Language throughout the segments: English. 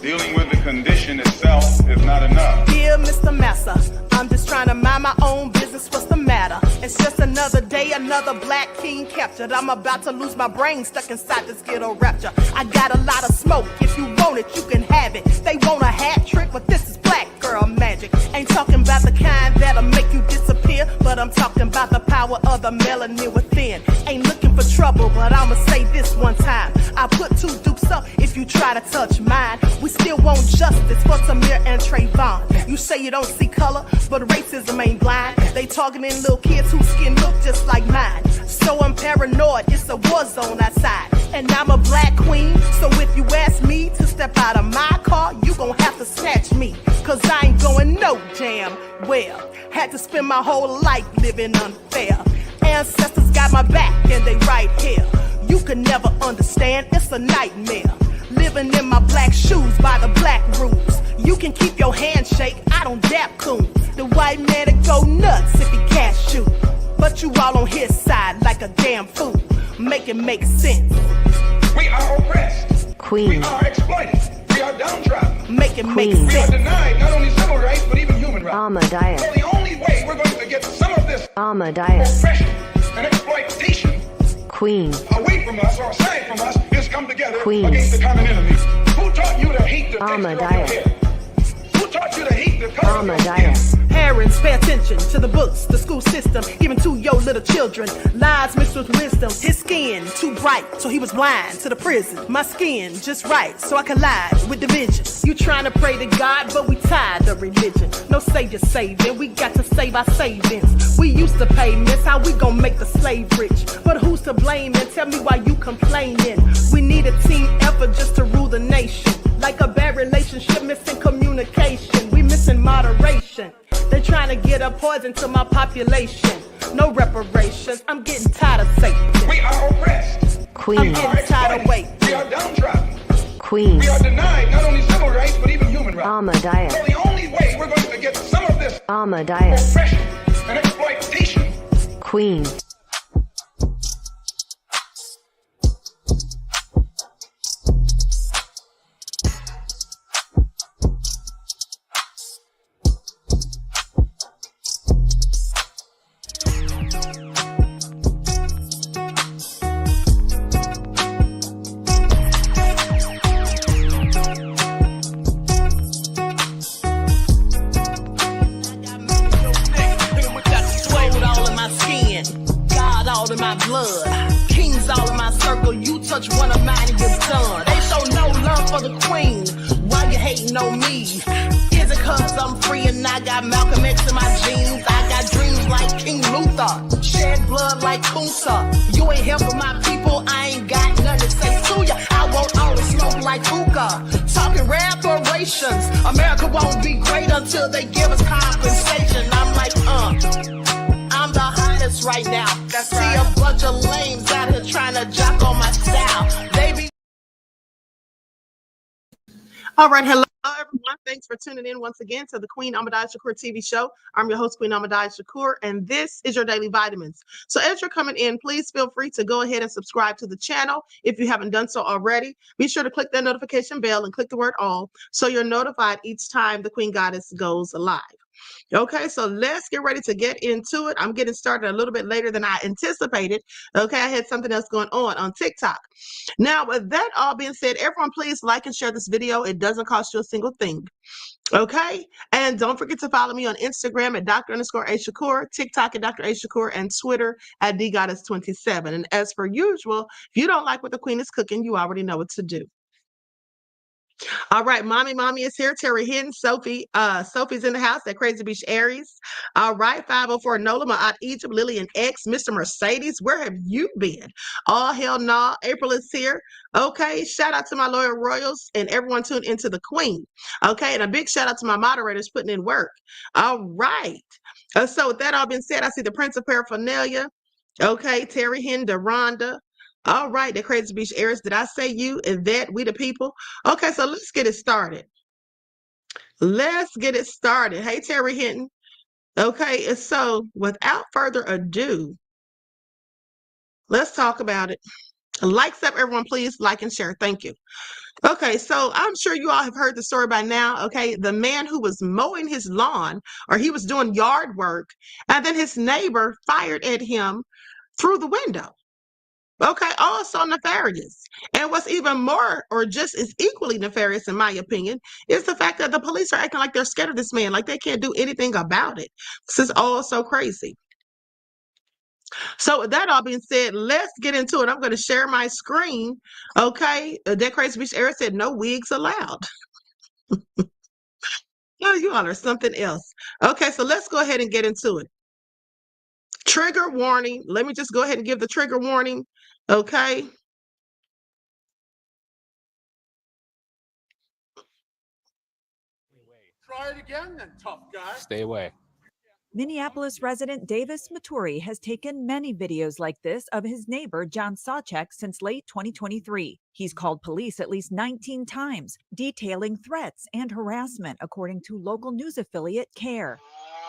Dealing with the condition itself is not enough. Dear Mr. Massa, I'm just trying to mind my own business. What's the matter? It's just another day, another black king captured. I'm about to lose my brain, stuck inside this ghetto rapture. I got a lot of smoke. If you want it, you can have it. They want a hat trick, but this is black girl magic. Ain't talking about the kind that'll make you disappear, but I'm talking about the power of the melanin within. Ain't looking for trouble, but I'ma say this one time. I put two dupes up if you try to touch mine. We still want justice for Samir and Trayvon. You say you don't see color, but racism ain't blind. They targeting little kids whose skin look just like mine. So I'm paranoid, it's a war zone outside. And I'm a black queen, so if you ask me to step out of my car, you gon' have to snatch me. Cause I ain't going no damn well. Had to spend my whole life living unfair. Ancestors got my back and they right here. You can never understand, it's a nightmare. Living in my black shoes by the black rules. You can keep your handshake, I don't dap coons. The white man to go nuts if he can't shoot. But you all on his side like a damn fool. Make it make sense. We are oppressed. Queen. We are exploited. We are downtrodden. Make it make Queen. We are sense. denied not only civil rights, but even human rights. Ahmadiyyah. So the only way we're going to get some of this Ahmadiyyah. oppression and exploitation Queen. away from us or aside from us is come together Queen. against the common enemy. Who taught you to hate the texture of your Ahmadiyyah. hair? Who taught you to hate the color of your skin? Ahmadiyyah. Parents, pay attention to the books, the school system, even to your little children. Lies mixed with wisdom. His skin too bright, so he was blind to the prison. My skin just right, so I collide with division. You trying to pray to God, but we tired of religion. No savior saving, we got to save our savings. We used to pay miss, how we gon' make the slave rich? But who's to blame, and tell me why you complaining? We need a team effort just to rule the nation. Like a bad relationship, missing communication. We missing moderation. They're trying to get a poison to my population. No reparations. I'm getting tired of Satan. We are oppressed. I'm Queen. getting tired of waiting. We are downtrodden. Queen. We are denied not only civil rights, but even human rights. So Ahmadiyyah. the only way we're going to get some of this Ahmadiyyah. oppression and exploitation Queen. all in my blood. Kings all in my circle. You touch one of mine and you're done. They show no love for the queen. Why you hating on me? Is it cause I'm free and I got Malcolm X in my jeans? I got dreams like King Luther. Shed blood like Kunsa. You ain't helping my people. I ain't got nothing to say to ya. I want all the smoke like hookah. Talking reparations. America won't be great until they give us compensation. I'm like, I'm the hottest right now. That's See a bunch of lames out here trying to jock on my style. Baby. All right, hello everyone. Thanks for tuning in once again to the Queen Ahmadiyyah Shakur TV show. I'm your host, Queen Ahmadiyyah Shakur, and this is your daily vitamins. So as you're coming in, please feel free to go ahead and subscribe to the channel if you haven't done so already. Be sure to click that notification bell and click the word all so you're notified each time the Queen Goddess goes live. Okay, so let's get ready to get into it. I'm getting started a little bit later than I anticipated. Okay, I had something else going on TikTok. Now, with that all being said, everyone please like and share this video. It doesn't cost you a single thing. Okay, and don't forget to follow me on Instagram at Dr._A_Shakur, TikTok at Dr. A Shakur, and Twitter at DGoddess27. And as per usual, if you don't like what the Queen is cooking, you already know what to do. All right, mommy is here. Terry Hinton, Sophie's in the house. That Crazy Beach Aries. All right, 504 Nola, my aunt Egypt, Lillian X, Mr. Mercedes. Where have you been? All hell no. April is here. Okay, shout out to my loyal royals and everyone tuned into the Queen. Okay, and a big shout out to my moderators putting in work. All right. So with that all being said, I see the Prince of Paraphernalia. Okay, Terry Hinton, Deronda. All right, the Crazy Beach Aries. Did I say you? Yvette, we the people? Okay, so let's get it started. Let's get it started. Hey, Terry Hinton. Okay, so without further ado, let's talk about it. Likes up, everyone, please like and share. Thank you. Okay, so I'm sure you all have heard the story by now. Okay, the man who was mowing his lawn, or he was doing yard work, and then his neighbor fired at him through the window. Okay, also nefarious. And what's even more, or just as equally nefarious, in my opinion, is the fact that the police are acting like they're scared of this man, like they can't do anything about it. This is all so crazy. So with that all being said, let's get into it. I'm going to share my screen. Okay, that crazy bitch Eric said no wigs allowed. Oh, you all are something else. Okay, so let's go ahead and get into it. Trigger warning. Let me just go ahead and give the trigger warning. Okay. Try it again then, tough guy. Stay away. Minneapolis resident Davis Maturi has taken many videos like this of his neighbor John Sawchek since late 2023. He's called police at least 19 times, detailing threats and harassment, according to local news affiliate CARE.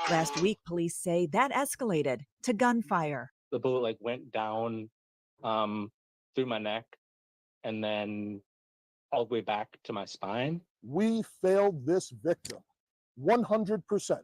Last week, police say that escalated to gunfire. The bullet went down through my neck and then all the way back to my spine. We failed this victim 100%.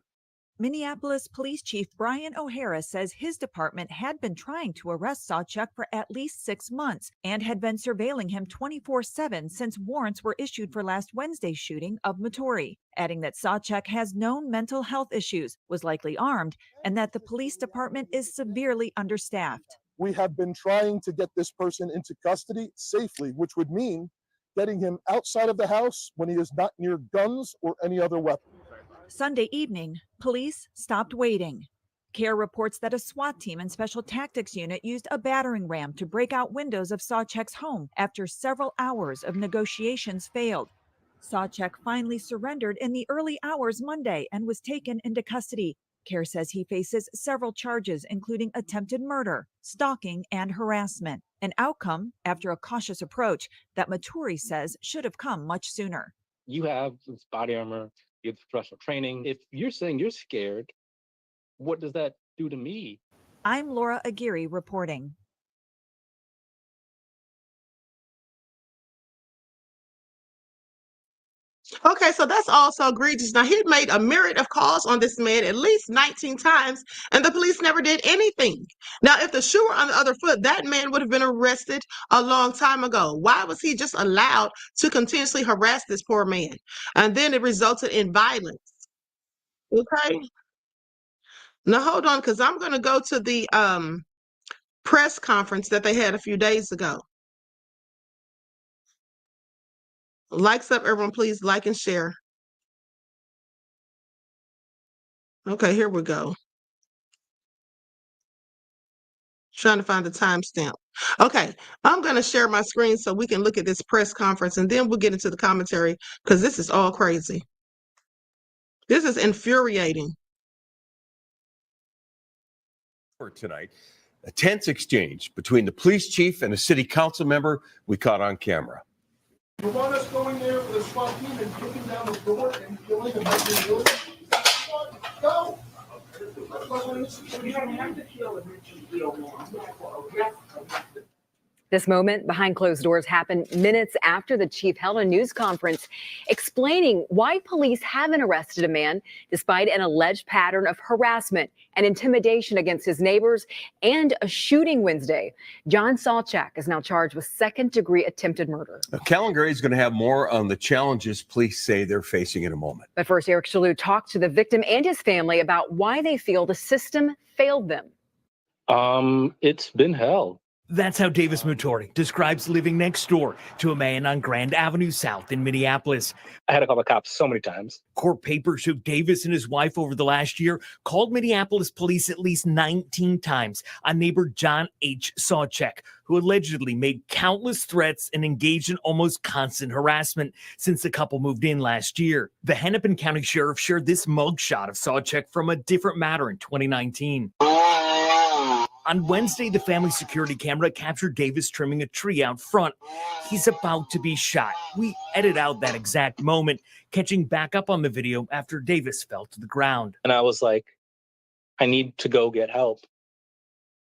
Minneapolis Police Chief Brian O'Hara says his department had been trying to arrest Sawchek for at least 6 months and had been surveilling him 24/7 since warrants were issued for last Wednesday's shooting of Maturi, adding that Sawchek has known mental health issues, was likely armed, and that the police department is severely understaffed. We have been trying to get this person into custody safely, which would mean getting him outside of the house when he is not near guns or any other weapon. Sunday evening, police stopped waiting. CARE reports that a SWAT team and Special Tactics Unit used a battering ram to break out windows of Sawchek's home after several hours of negotiations failed. Sawchek finally surrendered in the early hours Monday and was taken into custody. CARE says he faces several charges, including attempted murder, stalking, and harassment, an outcome, after a cautious approach, that Maturi says should have come much sooner. You have this body armor, you have professional training. If you're saying you're scared, what does that do to me? I'm Laura Aguirre reporting. Okay, so that's also egregious. Now, he made a myriad of calls on this man at least 19 times, and the police never did anything. Now, if the shoe were on the other foot, that man would have been arrested a long time ago. Why was he just allowed to continuously harass this poor man? And then it resulted in violence. Okay. Now, hold on, because I'm going to go to the press conference that they had a few days ago. Likes up, everyone, please like and share. Okay, here we go. Trying to find the timestamp. Okay, I'm going to share my screen so we can look at this press conference, and then we'll get into the commentary, because this is all crazy. This is infuriating. Tonight, a tense exchange between the police chief and a city council member we caught on camera. You want us going there with a SWAT team and kicking down the door and killing and making building? Go! You don't have to kill and This moment behind closed doors happened minutes after the chief held a news conference explaining why police haven't arrested a man despite an alleged pattern of harassment and intimidation against his neighbors and a shooting Wednesday. John Sawchek is now charged with second-degree attempted murder. Now, Calengary is going to have more on the challenges police say they're facing in a moment. But first, Eric Sh0t talked to the victim and his family about why they feel the system failed them. It's been hell. That's how Davis Maturi describes living next door to a man on Grand Avenue South in Minneapolis. I had to call the cops so many times. Court papers show Davis and his wife over the last year called Minneapolis police at least 19 times on neighbor John H. Sawchek, who allegedly made countless threats and engaged in almost constant harassment since the couple moved in last year. The Hennepin County Sheriff shared this mugshot of Sawchek from a different matter in 2019. On Wednesday, the family security camera captured Davis trimming a tree out front. He's about to be shot. We edit out that exact moment, catching back up on the video after Davis fell to the ground. And I was like, I need to go get help.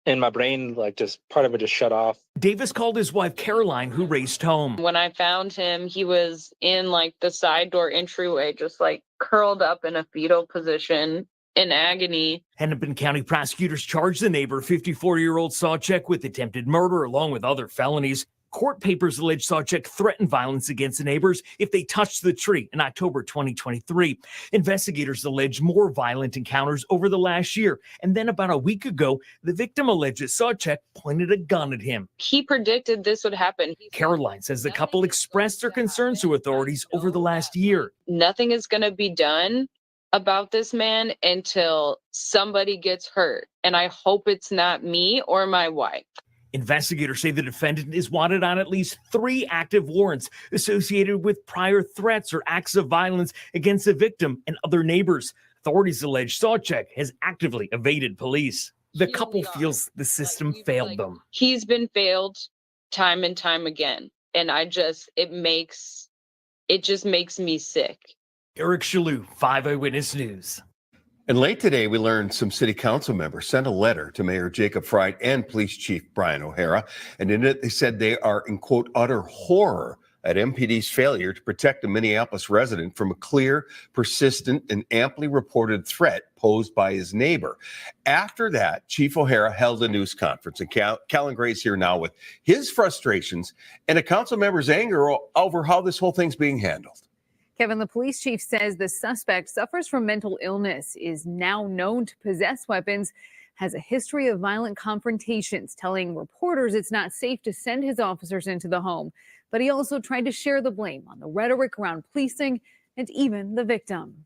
and my brain, like, just part of it just shut off. Davis called his wife Caroline, who raced home. When I found him, he was in like the side door entryway, just like curled up in a fetal position in agony. Hennepin County prosecutors charged the neighbor, 54-year-old Sawchek, with attempted murder along with other felonies. Court papers allege Sawchek threatened violence against the neighbors if they touched the tree in October 2023. Investigators allege more violent encounters over the last year. And then about a week ago, the victim alleges Sawchek pointed a gun at him. He predicted this would happen. Caroline says the couple expressed their concerns to authorities over the last year. Nothing is going to be done about this man until somebody gets hurt. And I hope it's not me or my wife. Investigators say the defendant is wanted on at least 3 active warrants associated with prior threats or acts of violence against the victim and other neighbors. Authorities allege Sawchek has actively evaded police. The couple feels the system failed them. He's been failed time and time again. And it just makes me sick. Eric Shalou, 5 Eyewitness News. And late today, we learned some city council members sent a letter to Mayor Jacob Fried and Police Chief Brian O'Hara. And in it, they said they are, in quote, utter horror at MPD's failure to protect a Minneapolis resident from a clear, persistent, and amply reported threat posed by his neighbor. After that, Chief O'Hara held a news conference, and Callan Gray's here now with his frustrations and a council member's anger over how this whole thing's being handled. Kevin, the police chief says the suspect suffers from mental illness, is now known to possess weapons, has a history of violent confrontations, telling reporters it's not safe to send his officers into the home. But he also tried to share the blame on the rhetoric around policing and even the victim.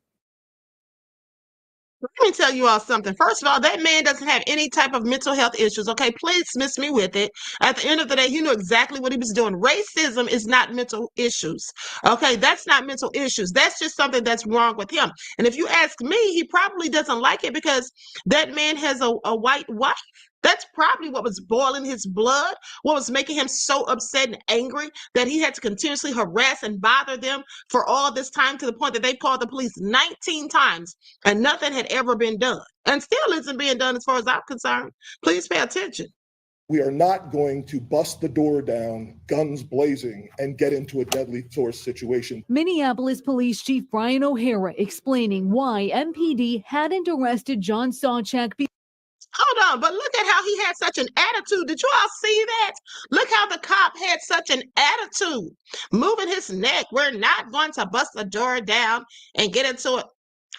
Let me tell you all something. First of all, that man doesn't have any type of mental health issues. Okay, please dismiss me with it. At the end of the day, he knew exactly what he was doing. Racism is not mental issues. Okay, that's not mental issues. That's just something that's wrong with him. And if you ask me, he probably doesn't like it because that man has a white wife. That's probably what was boiling his blood, what was making him so upset and angry that he had to continuously harass and bother them for all this time, to the point that they called the police 19 times and nothing had ever been done, and still isn't being done as far as I'm concerned. Please pay attention. We are not going to bust the door down, guns blazing, and get into a deadly force situation. Minneapolis Police Chief Brian O'Hara explaining why MPD hadn't arrested John Sawchek. Hold on, but look at how he had such an attitude. Did you all see that? Look how the cop had such an attitude, moving his neck. We're not going to bust the door down and get into it.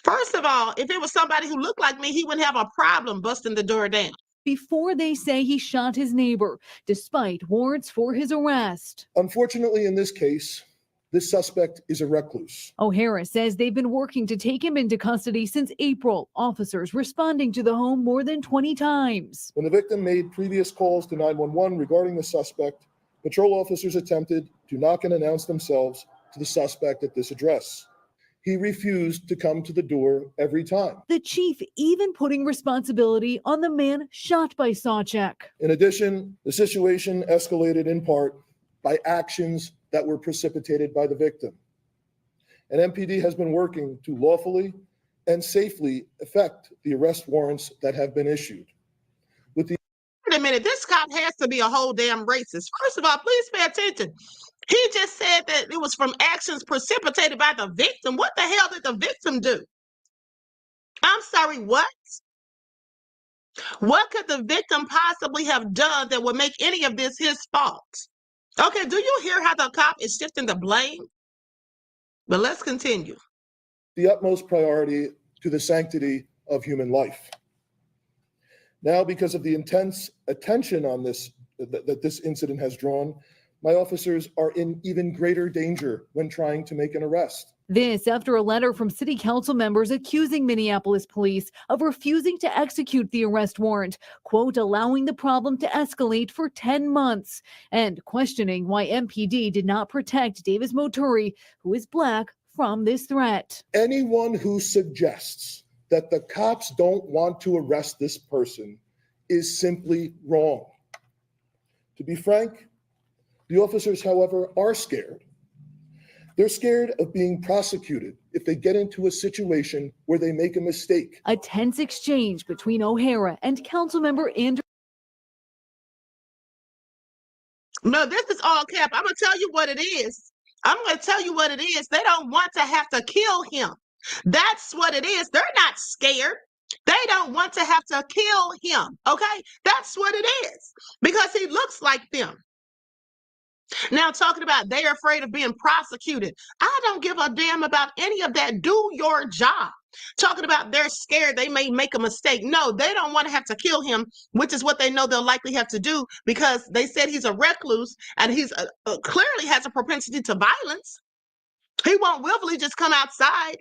First of all, if it was somebody who looked like me, he wouldn't have a problem busting the door down. Before they say he shot his neighbor, despite warrants for his arrest. Unfortunately, in this case, this suspect is a recluse. O'Hara says they've been working to take him into custody since April, officers responding to the home more than 20 times. When the victim made previous calls to 911 regarding the suspect, patrol officers attempted to knock and announce themselves to the suspect at this address. He refused to come to the door every time. The chief even putting responsibility on the man shot by Sawchek. In addition, the situation escalated in part by actions that were precipitated by the victim. And MPD has been working to lawfully and safely effect the arrest warrants that have been issued. Wait a minute, this cop has to be a whole damn racist. First of all, please pay attention. He just said that it was from actions precipitated by the victim. What the hell did the victim do? I'm sorry, what? What could the victim possibly have done that would make any of this his fault? Okay, do you hear how the cop is shifting the blame? But let's continue. The utmost priority to the sanctity of human life. Now, because of the intense attention on this that this incident has drawn, my officers are in even greater danger when trying to make an arrest. This after a letter from city council members accusing Minneapolis police of refusing to execute the arrest warrant, quote, allowing the problem to escalate for 10 months, and questioning why MPD did not protect Davis Moturi, who is Black, from this threat. Anyone who suggests that the cops don't want to arrest this person is simply wrong. To be frank, the officers, however, are scared. They're scared of being prosecuted if they get into a situation where they make a mistake. A tense exchange between O'Hara and Councilmember Andrew No, this is all cap. I'm gonna tell you what it is. I'm gonna tell you what it is. They don't want to have to kill him. That's what it is. They're not scared. They don't want to have to kill him. Okay? That's what it is. Because he looks like them. Now, talking about they're afraid of being prosecuted. I don't give a damn about any of that. Do your job. Talking about they're scared they may make a mistake. No, they don't want to have to kill him, which is what they know they'll likely have to do because they said he's a recluse and he's clearly has a propensity to violence. He won't willfully just come outside.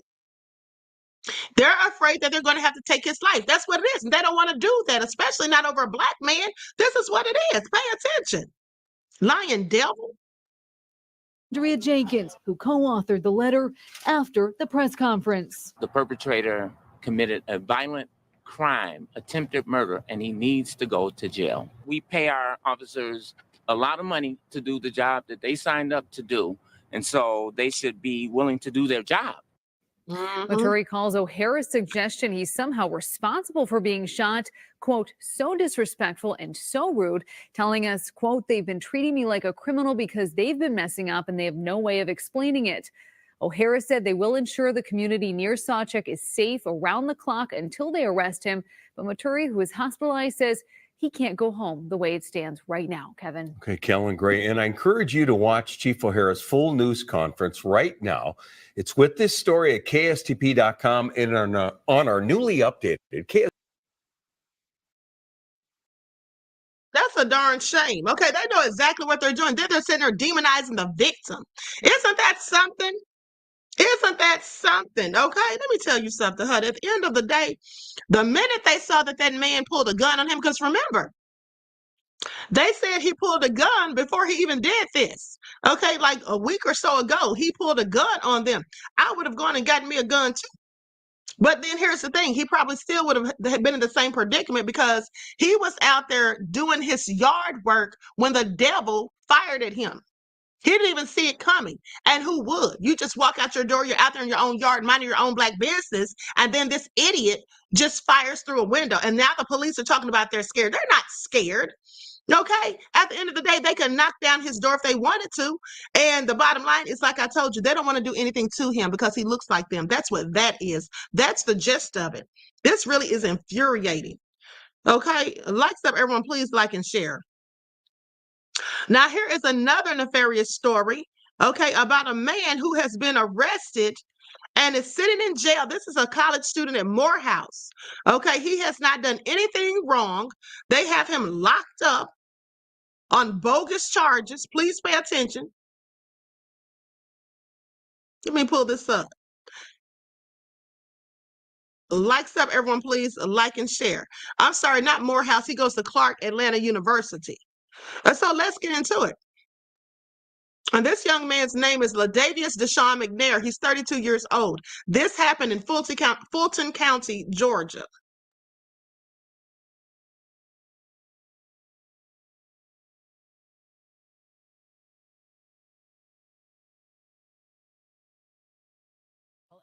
They're afraid that they're going to have to take his life. That's what it is. And they don't want to do that, especially not over a black man. This is what it is. Pay attention. Lying devil. Andrea Jenkins, who co-authored the letter after the press conference. The perpetrator committed a violent crime, attempted murder, and he needs to go to jail. We pay our officers a lot of money to do the job that they signed up to do, and so they should be willing to do their job. Maturi calls O'Hara's suggestion he's somehow responsible for being shot, quote, so disrespectful and so rude, telling us, quote, they've been treating me like a criminal because they've been messing up and they have no way of explaining it. O'Hara said they will ensure the community near Sawcheck is safe around the clock until they arrest him. But Maturi, who is hospitalized, says he can't go home the way it stands right now, Kevin. Okay, Kellen Gray. And I encourage you to watch Chief O'Hara's full news conference right now. It's with this story at kstp.com and on our newly updated That's a darn shame. Okay, they know exactly what they're doing. They're sitting there demonizing the victim. Isn't that something? Isn't that something? Okay, let me tell you something, Hud. At the end of the day, the minute they saw that that man pulled a gun on him, because remember, they said he pulled a gun before he even did this. Okay, like a week or so ago, he pulled a gun on them. I would have gone and gotten me a gun too. But then here's the thing. He probably still would have been in the same predicament because he was out there doing his yard work when the devil fired at him. He didn't even see it coming. And who would? You just walk out your door, you're out there in your own yard, minding your own black business, and then this idiot just fires through a window. And now the police are talking about they're scared. They're not scared. Okay, at the end of the day, they can knock down his door if they wanted to. And the bottom line is, like I told you, they don't want to do anything to him because he looks like them. That's what that is. That's the gist of it. This really is infuriating. Okay, likes up, everyone. Please like and share. Now, here is another nefarious story, okay, about a man who has been arrested and is sitting in jail. This is a college student at Morehouse. Okay, he has not done anything wrong. They have him locked up on bogus charges. Please pay attention. Let me pull this up. Likes up, everyone, please like and share. I'm sorry, not Morehouse. He goes to Clark Atlanta University. So let's get into it. And this young man's name is Ladavius Deshaun McNair. He's 32 years old. This happened in Fulton County, Georgia.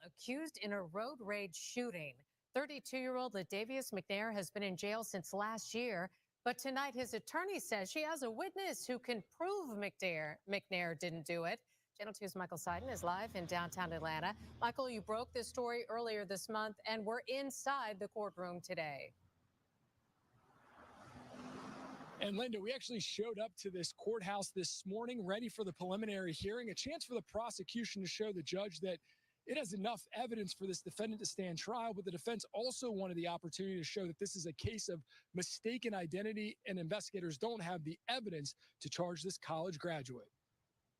Accused in a road rage shooting. 32-year-old Ladavius McNair has been in jail since last year, but tonight his attorney says she has a witness who can prove McNair didn't do it. Channel 2's Michael Seiden is live in downtown Atlanta. Michael, you broke this story earlier this month, and we're inside the courtroom today. And Linda, we actually showed up to this courthouse this morning, ready for the preliminary hearing, a chance for the prosecution to show the judge that it has enough evidence for this defendant to stand trial, but the defense also wanted the opportunity to show that this is a case of mistaken identity and investigators don't have the evidence to charge this college graduate.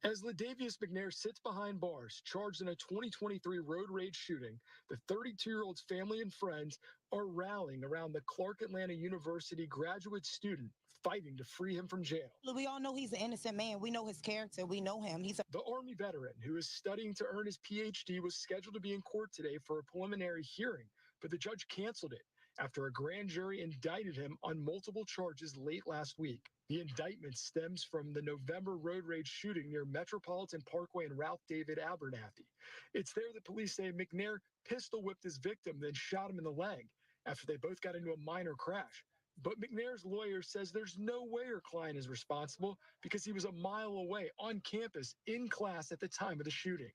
As Ladavius McNair sits behind bars, charged in a 2023 road rage shooting, the 32-year-old's family and friends are rallying around the Clark Atlanta University graduate student, fighting to free him from jail. We all know he's an innocent man. We know his character. We know him. The Army veteran who is studying to earn his PhD was scheduled to be in court today for a preliminary hearing, but the judge canceled it after a grand jury indicted him on multiple charges late last week. The indictment stems from the November road rage shooting near Metropolitan Parkway and Ralph David Abernathy. It's there that police say McNair pistol whipped his victim, then shot him in the leg after they both got into a minor crash. But McNair's lawyer says there's no way her client is responsible because he was a mile away on campus in class at the time of the shooting.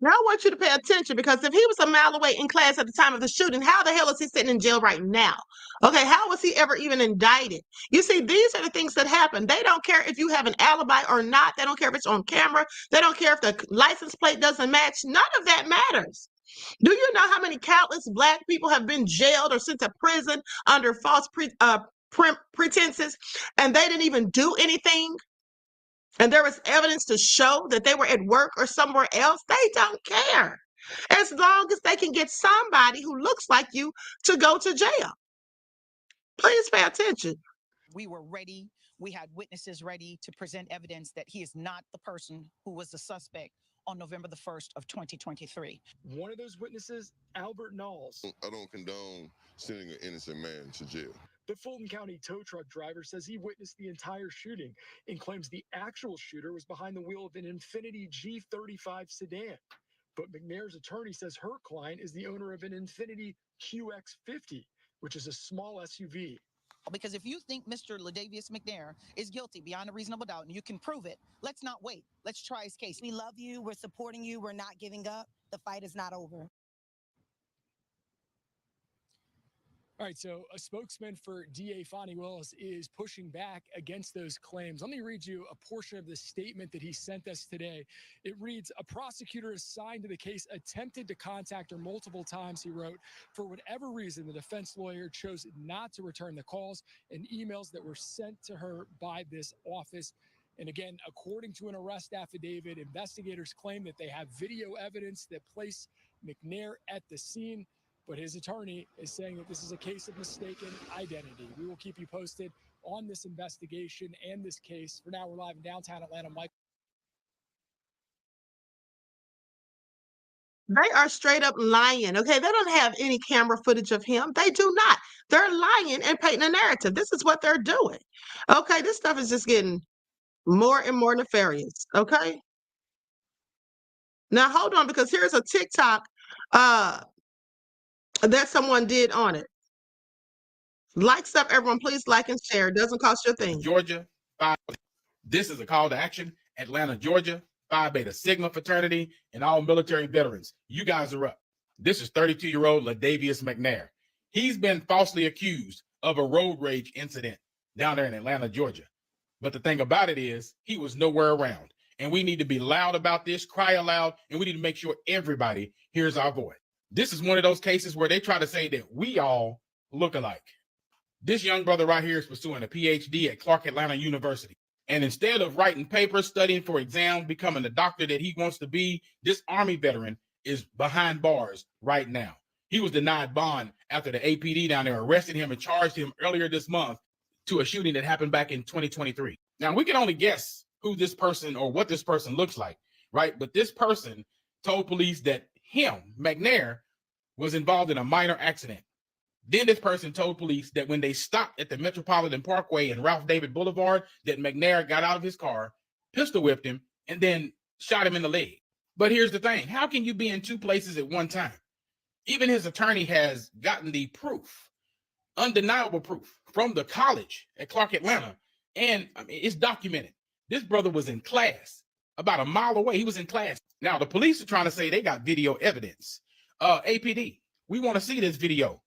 Now I want you to pay attention, because if he was a mile away in class at the time of the shooting, how the hell is he sitting in jail right now? Okay, how was he ever even indicted? You see, these are the things that happen. They don't care if you have an alibi or not. They don't care if it's on camera. They don't care if the license plate doesn't match. None of that matters. Do you know how many countless Black people have been jailed or sent to prison under false pretenses, and they didn't even do anything? And there was evidence to show that they were at work or somewhere else? They don't care, as long as they can get somebody who looks like you to go to jail. Please pay attention. We were ready. We had witnesses ready to present evidence that he is not the person who was the suspect on November the 1st of 2023. One of those witnesses, Albert Knowles. I don't condone sending an innocent man to jail. The Fulton County tow truck driver says he witnessed the entire shooting and claims the actual shooter was behind the wheel of an Infiniti G35 sedan. But McNair's attorney says her client is the owner of an Infiniti QX50, which is a small SUV. Because if you think Mr. Ladavius McNair is guilty beyond a reasonable doubt and you can prove it, let's not wait. Let's try his case. We love you. We're supporting you. We're not giving up. The fight is not over. All right, so a spokesman for DA Fonnie Willis is pushing back against those claims. Let me read you a portion of the statement that he sent us today. It reads, "A prosecutor assigned to the case attempted to contact her multiple times," he wrote. "For whatever reason, the defense lawyer chose not to return the calls and emails that were sent to her by this office." And again, according to an arrest affidavit, investigators claim that they have video evidence that place McNair at the scene. But his attorney is saying that this is a case of mistaken identity. We will keep you posted on this investigation and this case. For now, we're live in downtown Atlanta. Mike. They are straight up lying. Okay, they don't have any camera footage of him. They do not. They're lying and painting a narrative. This is what they're doing. Okay, this stuff is just getting more and more nefarious. Okay. Now hold on, because here's a TikTok that someone did on it. Like stuff, everyone, please like and share. It doesn't cost you a thing. Georgia, Phi. This is a call to action. Atlanta, Georgia, Phi Beta Sigma fraternity, and all military veterans. You guys are up. This is 32-year-old Ladavius McNair. He's been falsely accused of a road rage incident down there in Atlanta, Georgia. But the thing about it is, he was nowhere around. And we need to be loud about this, cry aloud, and we need to make sure everybody hears our voice. This is one of those cases where they try to say that we all look alike. This young brother right here is pursuing a PhD at Clark Atlanta University. And instead of writing papers, studying for exams, becoming the doctor that he wants to be, this Army veteran is behind bars right now. He was denied bond after the APD down there arrested him and charged him earlier this month to a shooting that happened back in 2023. Now, we can only guess who this person or what this person looks like, right? But this person told police that him, McNair, was involved in a minor accident. Then this person told police that when they stopped at the Metropolitan Parkway and Ralph David Boulevard, that McNair got out of his car, pistol whipped him, and then shot him in the leg. But here's the thing. How can you be in two places at one time? Even his attorney has gotten the proof, undeniable proof, from the college at Clark Atlanta. And I mean, it's documented. This brother was in class about a mile away. He was in class. Now, the police are trying to say they got video evidence. APD, we want to see this video.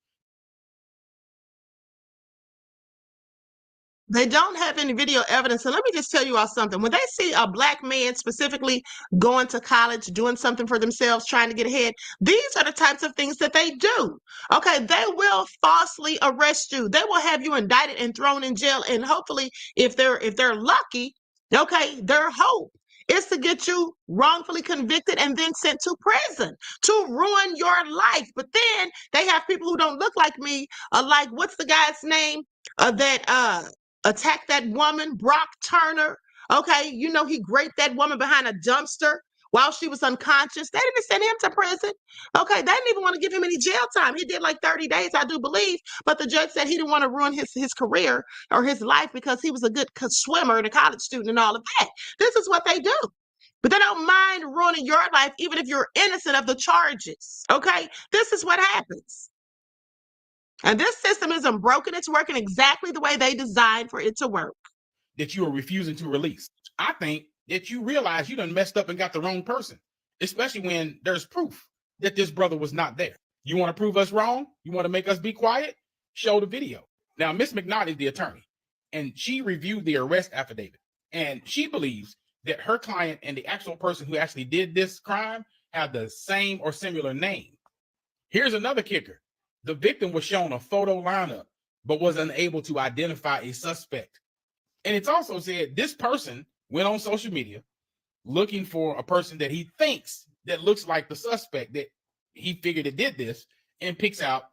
They don't have any video evidence. And let me just tell you all something. When they see a Black man specifically going to college, doing something for themselves, trying to get ahead, these are the types of things that they do. Okay, they will falsely arrest you. They will have you indicted and thrown in jail. And hopefully, if they're lucky, okay, their hope is to get you wrongfully convicted and then sent to prison to ruin your life. But then they have people who don't look like me, like what's the guy's name that attacked that woman, Brock Turner. Okay, you know, he raped that woman behind a dumpster while she was unconscious. They didn't send him to prison. Okay, they didn't even want to give him any jail time. He did like 30 days, I do believe. But the judge said he didn't want to ruin his career or his life because he was a good swimmer and a college student and all of that. This is what they do. But they don't mind ruining your life, even if you're innocent of the charges. Okay, this is what happens. And this system isn't broken. It's working exactly the way they designed for it to work. That you are refusing to release. I think that you realize you done messed up and got the wrong person, especially when there's proof that this brother was not there. You want to prove us wrong? You want to make us be quiet? Show the video. Now, Miss McNair is the attorney, and she reviewed the arrest affidavit, and she believes that her client and the actual person who actually did this crime have the same or similar name. Here's another kicker. The victim was shown a photo lineup, but was unable to identify a suspect. And it's also said this person went on social media looking for a person that he thinks that looks like the suspect that he figured it did this, and picks out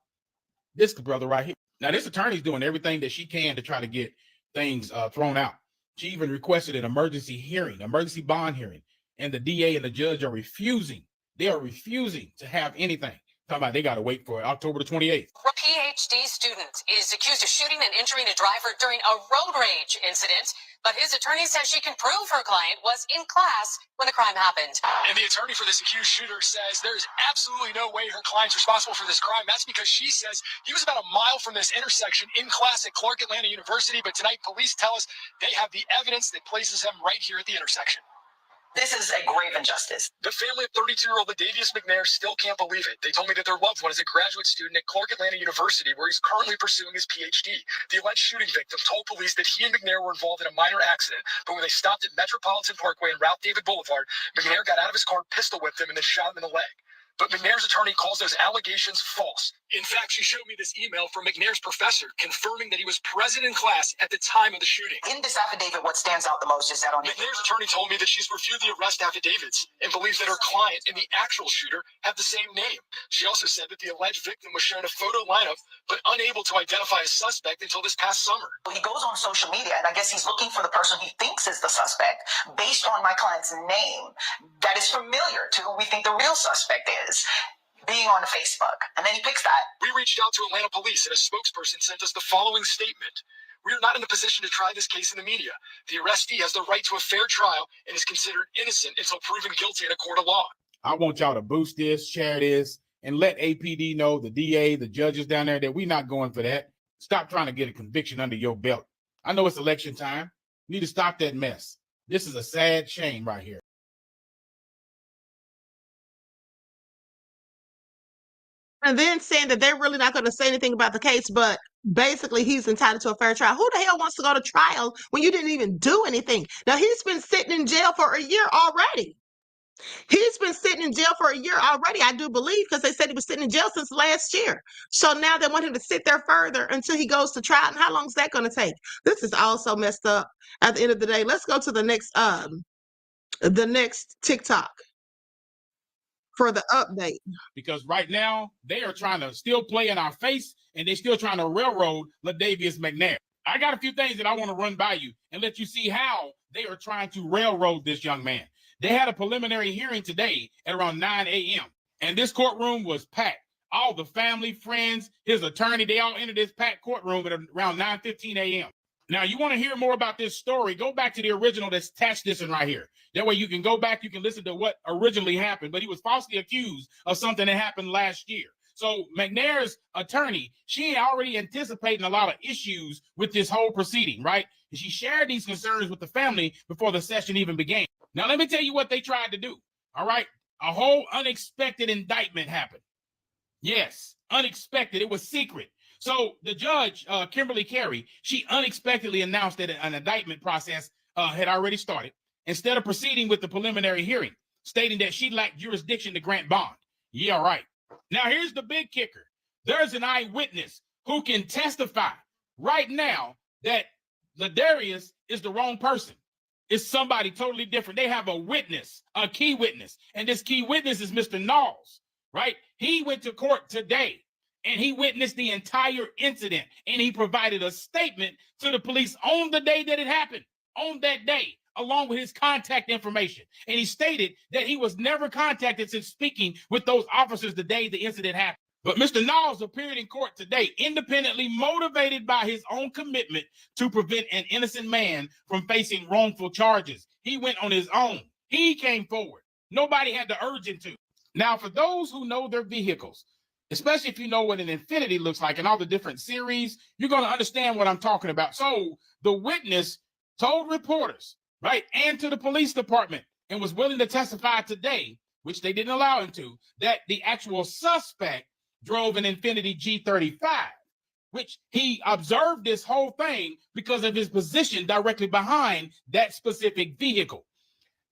this brother right here. Now, this attorney's doing everything that she can to try to get things thrown out. She even requested an emergency hearing, emergency bond hearing, and the DA and the judge are refusing. They are refusing to have anything. Talking about they got to wait for October the 28th. A PhD student is accused of shooting and injuring a driver during a road rage incident, but his attorney says she can prove her client was in class when the crime happened. And the attorney for this accused shooter says there's absolutely no way her client's responsible for this crime. That's because she says he was about a mile from this intersection in class at Clark Atlanta University, but tonight police tell us they have the evidence that places him right here at the intersection. This is a grave injustice. The family of 32-year-old Ladavius McNair still can't believe it. They told me that their loved one is a graduate student at Clark Atlanta University, where he's currently pursuing his PhD. The alleged shooting victim told police that he and McNair were involved in a minor accident, but when they stopped at Metropolitan Parkway and Ralph David Boulevard, McNair got out of his car, pistol whipped him, and then shot him in the leg. But McNair's attorney calls those allegations false. In fact, she showed me this email from McNair's professor confirming that he was present in class at the time of the shooting. In this affidavit, what stands out the most is that on McNair's attorney told me that she's reviewed the arrest affidavits and believes that her client and the actual shooter have the same name. She also said that the alleged victim was shown a photo lineup, but unable to identify a suspect until this past summer. he goes on social media, and I guess he's looking for the person he thinks is the suspect based on my client's name that is familiar to who we think the real suspect is, being on Facebook. And then he picks that. We reached out to Atlanta police, and a spokesperson sent us the following statement. We are not in a position to try this case in the media. The arrestee has the right to a fair trial and is considered innocent until proven guilty in a court of law. I want y'all to boost this, share this, and let APD know, the DA, the judges down there, that we're not going for that. Stop trying to get a conviction under your belt. I know it's election time. You need to stop that mess. This is a sad shame right here. And then saying that they're really not going to say anything about the case, but basically he's entitled to a fair trial. Who the hell wants to go to trial when you didn't even do anything? Now, he's been sitting in jail for a year already. He's been sitting in jail for a year already, I do believe, because they said he was sitting in jail since last year. So now they want him to sit there further until he goes to trial. And how long is that going to take? This is also messed up at the end of the day. Let's go to the next TikTok for the update. Because right now, they are trying to still play in our face, and they're still trying to railroad Ladavius McNair. I got a few things that I want to run by you and let you see how they are trying to railroad this young man. They had a preliminary hearing today at around 9 a.m., and this courtroom was packed. All the family, friends, his attorney, they all entered this packed courtroom at around 9:15 a.m. Now, you want to hear more about this story, go back to the original that's attached this one right here. That way you can go back, you can listen to what originally happened, but he was falsely accused of something that happened last year. So McNair's attorney, she already anticipating a lot of issues with this whole proceeding, right? And she shared these concerns with the family before the session even began. Now, let me tell you what they tried to do, all right? A whole unexpected indictment happened. Yes, unexpected. It was secret. So the judge, Kimberly Carey, she unexpectedly announced that an indictment process had already started instead of proceeding with the preliminary hearing, stating that she lacked jurisdiction to grant bond. Yeah, right. Now, here's the big kicker. There's an eyewitness who can testify right now that Ladarius is the wrong person. It's somebody totally different. They have a witness, a key witness, and this key witness is Mr. Knowles, right? He went to court today, and he witnessed the entire incident, and he provided a statement to the police on the day that it happened, on that day, along with his contact information. And he stated that he was never contacted since speaking with those officers the day the incident happened. But Mr. Knowles appeared in court today, independently motivated by his own commitment to prevent an innocent man from facing wrongful charges. He went on his own. He came forward. Nobody had to urge him to. Now, for those who know their vehicles, especially if you know what an infinity looks like and all the different series, you're going to understand what I'm talking about. So the witness told reporters, right, and to the police department, and was willing to testify today, which they didn't allow him to, that the actual suspect drove an Infiniti G35, which he observed this whole thing because of his position directly behind that specific vehicle.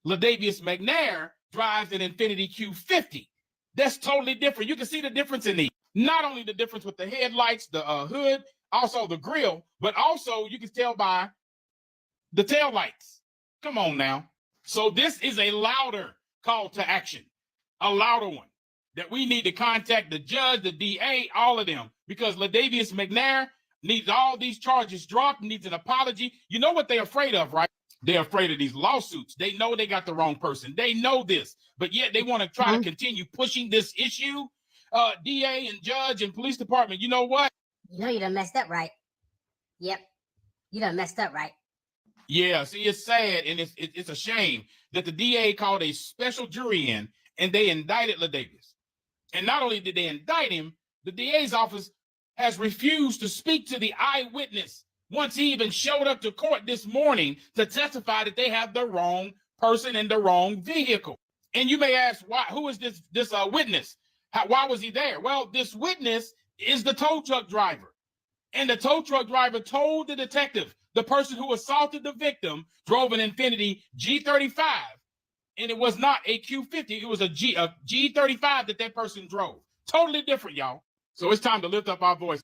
Ladavius McNair drives an Infiniti Q50. That's totally different. You can see the difference in these. Not only the difference with the headlights, the hood, also the grill, but also you can tell by the tail lights. Come on now. So this is a louder call to action, a louder one, that we need to contact the judge, the DA, all of them, because Ladavius McNair needs all these charges dropped, needs an apology. You know what they're afraid of, right? They're afraid of these lawsuits. They know they got the wrong person. They know this, but yet they want to try to continue pushing this issue. DA and judge and police department, you know what? You know you done messed up, right? Yep. You done messed up, right? Yeah, see, it's sad and it's a shame that the DA called a special jury in and they indicted Ladavius. And not only did they indict him, the DA's office has refused to speak to the eyewitness once he even showed up to court this morning to testify that they have the wrong person in the wrong vehicle. And you may ask, why? Who is this witness? Why was he there? Well, this witness is the tow truck driver. And the tow truck driver told the detective, the person who assaulted the victim drove an Infiniti G35, and it was not a Q50. It was a G35 that person drove. Totally different, y'all. So it's time to lift up our voices.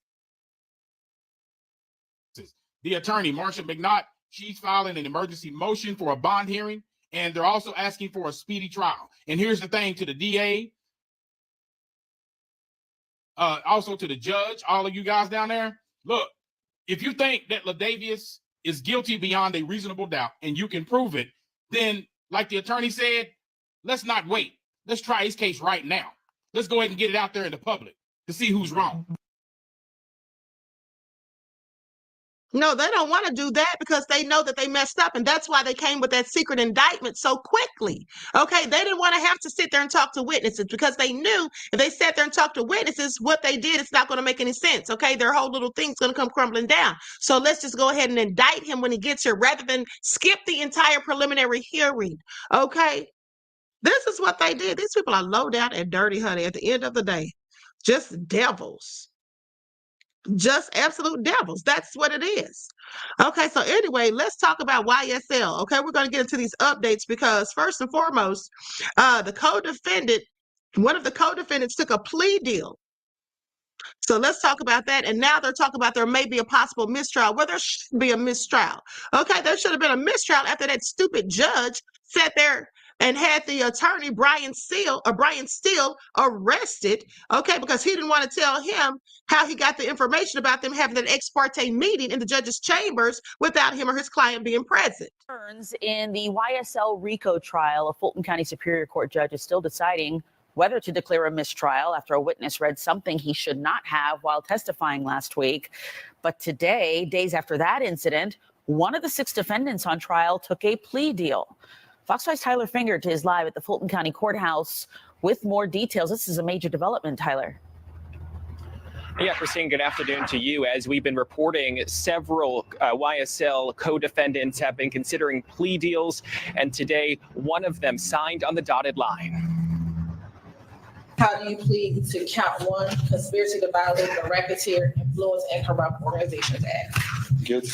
The attorney, Marsha McNaught, she's filing an emergency motion for a bond hearing, and they're also asking for a speedy trial. And here's the thing to the DA, also to the judge, all of you guys down there. Look, if you think that Ladavius is guilty beyond a reasonable doubt and you can prove it, then like the attorney said, let's not wait. Let's try his case right now. Let's go ahead and get it out there in the public to see who's wrong. No, they don't want to do that because they know that they messed up. And that's why they came with that secret indictment so quickly. Okay. They didn't want to have to sit there and talk to witnesses because they knew if they sat there and talked to witnesses, what they did, it's not going to make any sense. Okay. Their whole little thing's going to come crumbling down. So let's just go ahead and indict him when he gets here rather than skip the entire preliminary hearing. Okay. This is what they did. These people are low down and dirty, honey, at the end of the day. Just devils. Just absolute devils. That's what it is. Okay, so anyway, let's talk about YSL. Okay, we're going to get into these updates because first and foremost, the co-defendant, one of the co-defendants took a plea deal. So let's talk about that. And now they're talking about there may be a possible mistrial. Well, there should be a mistrial. Okay, there should have been a mistrial after that stupid judge sat there and had the attorney Brian Steele arrested, okay, because he didn't want to tell him how he got the information about them having an ex parte meeting in the judge's chambers without him or his client being present. In the YSL Rico trial, a Fulton County Superior Court judge is still deciding whether to declare a mistrial after a witness read something he should not have while testifying last week. But today, days after that incident, one of the 6 defendants on trial took a plea deal. Fox 5's Tyler Fingert is live at the Fulton County Courthouse with more details. This is a major development, Tyler. Yeah, Christine, good afternoon to you. As we've been reporting, several YSL co-defendants have been considering plea deals, and today one of them signed on the dotted line. How do you plead to count 1, conspiracy to violate the Racketeer, Influence, and Corrupt Organizations Act? Guilty.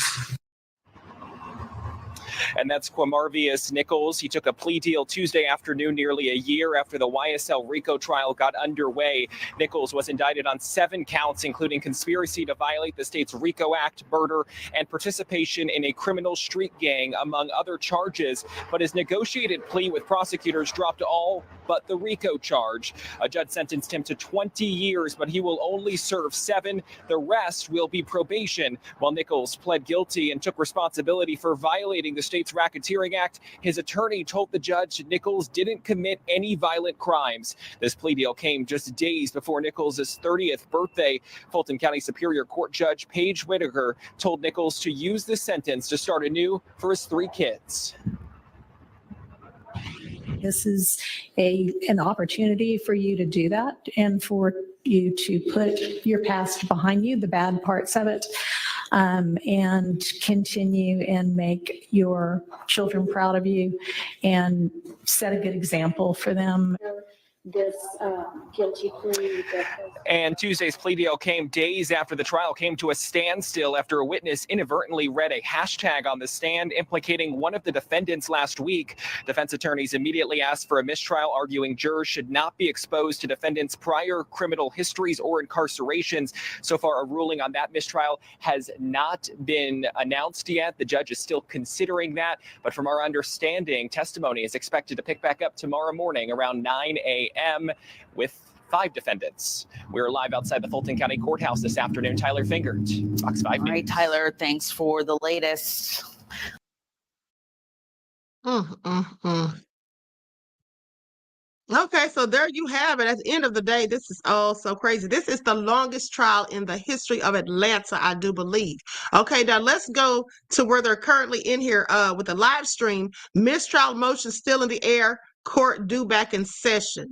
And that's Quamarvius Nichols. He took a plea deal Tuesday afternoon, nearly a year after the YSL Rico trial got underway. Nichols was indicted on 7 counts, including conspiracy to violate the state's RICO Act, murder, and participation in a criminal street gang, among other charges. But his negotiated plea with prosecutors dropped all but the RICO charge. A judge sentenced him to 20 years, but he will only serve 7. The rest will be probation. While Nichols pled guilty and took responsibility for violating the state's Racketeering Act, his attorney told the judge Nichols didn't commit any violent crimes. This plea deal came just days before Nichols' 30th birthday. Fulton County Superior Court Judge Paige Whitaker told Nichols to use this sentence to start anew for his 3 kids. this is an opportunity for you to do that and for you to put your past behind you, the bad parts of it, and continue and make your children proud of you and set a good example for them. This guilty plea. And Tuesday's plea deal came days after the trial came to a standstill after a witness inadvertently read a hashtag on the stand implicating one of the defendants last week. Defense attorneys immediately asked for a mistrial, arguing jurors should not be exposed to defendants' prior criminal histories or incarcerations. So far, a ruling on that mistrial has not been announced yet. The judge is still considering that. But from our understanding, testimony is expected to pick back up tomorrow morning around 9 a.m. with 5 defendants. We're live outside the Fulton County Courthouse this afternoon. Tyler Fingert, Fox 5 News. All right, Tyler, thanks for the latest. Okay, so there you have it. At the end of the day, this is all so crazy. This is the longest trial in the history of Atlanta, I do believe. Okay, now let's go to where they're currently in here with the live stream. Mistrial motion still in the air. Court due back in session.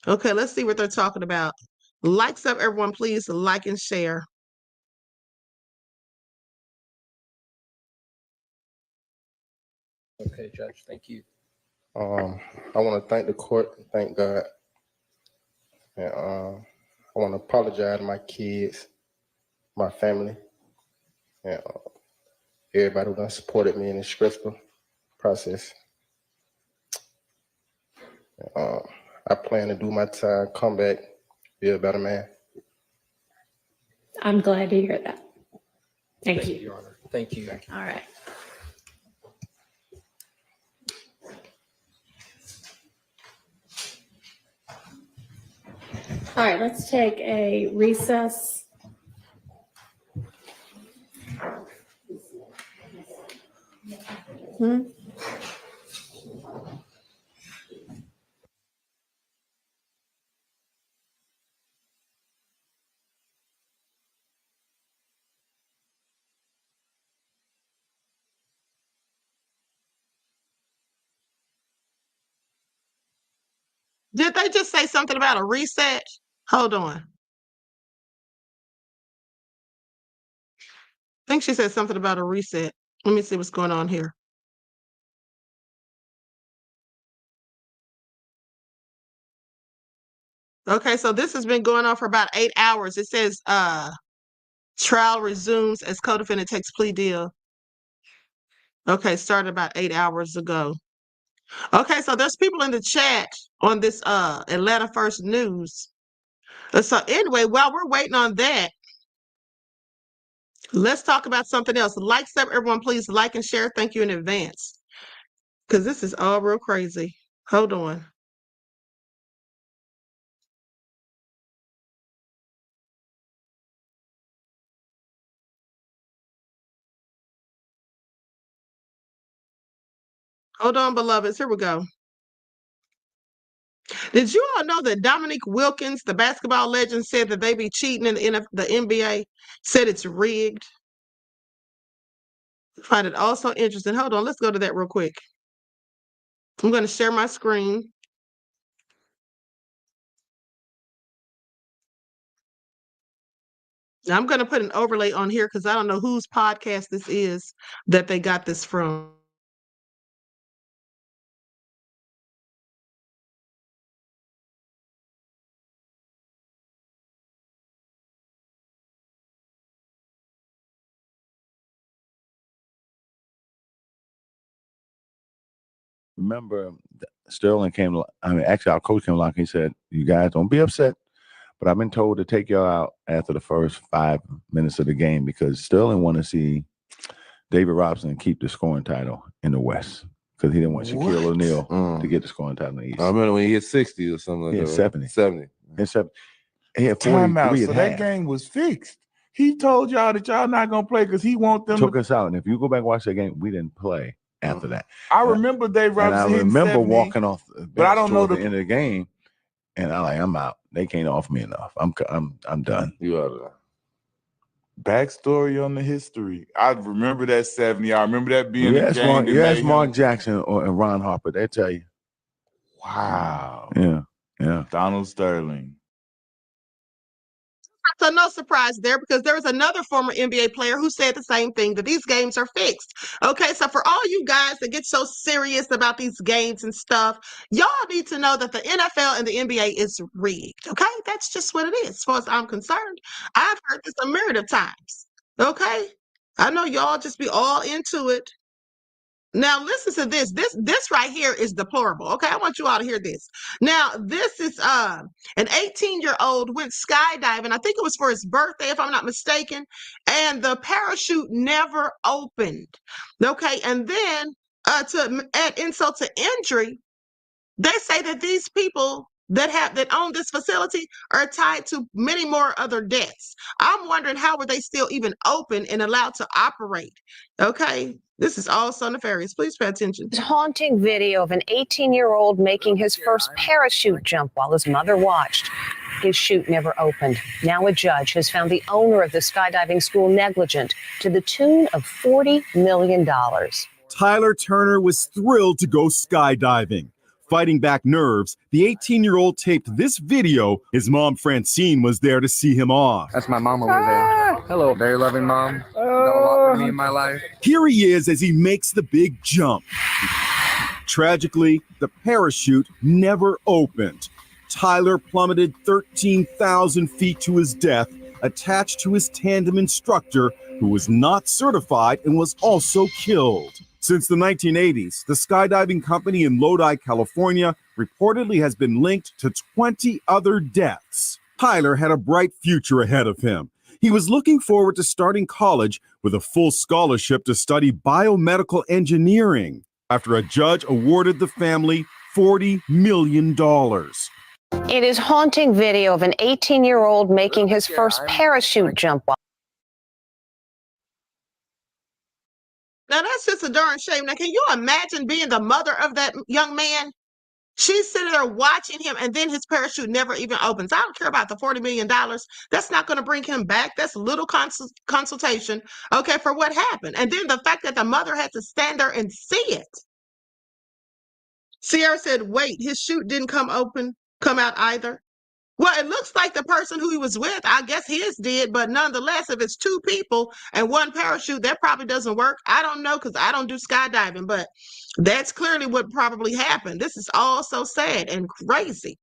Okay, let's see what they're talking about. Likes up, everyone, please like and share. Okay, Judge, thank you. I want to thank the court, thank God. And I want to apologize to my kids, my family, and everybody who done supported me in this stressful process. I plan to do my time, come back, be a better man. I'm glad to hear that. Thank you. Your Honor. Thank you. All right. All right, let's take a recess. Did they just say something about a reset? Hold on. I think she said something about a reset. Let me see what's going on here. Okay, so this has been going on for about 8 hours. It says trial resumes as co-defendant takes plea deal. Okay, started about 8 hours ago. Okay, so there's people in the chat on this Atlanta First News. So anyway, while we're waiting on that, let's talk about something else. Like up, everyone, please like and share. Thank you in advance. Because this is all real crazy. Hold on. Hold on, beloveds. Here we go. Did you all know that Dominique Wilkins, the basketball legend, said that they be cheating in the NBA? Said it's rigged. I find it also interesting. Hold on, let's go to that real quick. I'm going to share my screen. Now, I'm going to put an overlay on here because I don't know whose podcast this is that they got this from. Remember, Sterling came. I mean, actually, our coach came along. He said, "You guys don't be upset, but I've been told to take y'all out after the first 5 minutes of the game because Sterling want to see David Robinson keep the scoring title in the West because he didn't want Shaquille O'Neal to get the scoring title in the East. I remember when he hit 60 or something like He that. had 70. 70. And 70. He had Time out. 43 So at that half. game was fixed. He told y'all that y'all not gonna play because he want them. Took us out, and if you go back and watch that game, we didn't play after that. I remember Dave And I Robinson hitting remember 70, walking off the bench but I don't know toward the end of the game, and I'm out. They can't offer me enough. I'm done. You are done. Backstory on the history. I remember that 70. I remember that being You a ask game. Mark, that you ask made Mark him- Jackson and Ron Harper, they tell you. Wow. Yeah. Donald Sterling. So no surprise there, because there was another former NBA player who said the same thing, that these games are fixed. Okay, so for all you guys that get so serious about these games and stuff, y'all need to know that the NFL and the NBA is rigged. Okay, that's just what it is as far as I'm concerned. I've heard this a myriad of times. Okay, I know y'all just be all into it. Now listen to this. This right here is deplorable. Okay, I want you all to hear this. Now this is an 18-year-old went skydiving. I think it was for his birthday, if I'm not mistaken, and the parachute never opened. Okay, and then to add insult to injury, they say that these people that own this facility are tied to many more other deaths. I'm wondering, how were they still even open and allowed to operate? Okay, this is all so nefarious. Please pay attention. Haunting video of an 18-year-old making his first parachute jump while his mother watched. His chute never opened. Now a judge has found the owner of the skydiving school negligent to the tune of $40 million. Tyler Turner was thrilled to go skydiving. Fighting back nerves, the 18-year-old taped this video. His mom, Francine, was there to see him off. That's my mom over there. Hello, very loving mom. Done a lot for me in my life. Here he is as he makes the big jump. Tragically, the parachute never opened. Tyler plummeted 13,000 feet to his death, attached to his tandem instructor, who was not certified and was also killed. Since the 1980s, the skydiving company in Lodi, California, reportedly has been linked to 20 other deaths. Tyler had a bright future ahead of him. He was looking forward to starting college with a full scholarship to study biomedical engineering after a judge awarded the family $40 million. It is haunting video of an 18-year-old making his first parachute jump while Now that's just a darn shame. Now, can you imagine being the mother of that young man? She's sitting there watching him, and then his parachute never even opens. I don't care about the $40 million. That's not going to bring him back. That's little consultation, okay, for what happened. And then the fact that the mother had to stand there and see it. Sierra said, wait, his chute didn't come out either. Well, it looks like the person who he was with, I guess his did, but nonetheless, if it's two people and one parachute, that probably doesn't work. I don't know, because I don't do skydiving, but that's clearly what probably happened. This is all so sad and crazy.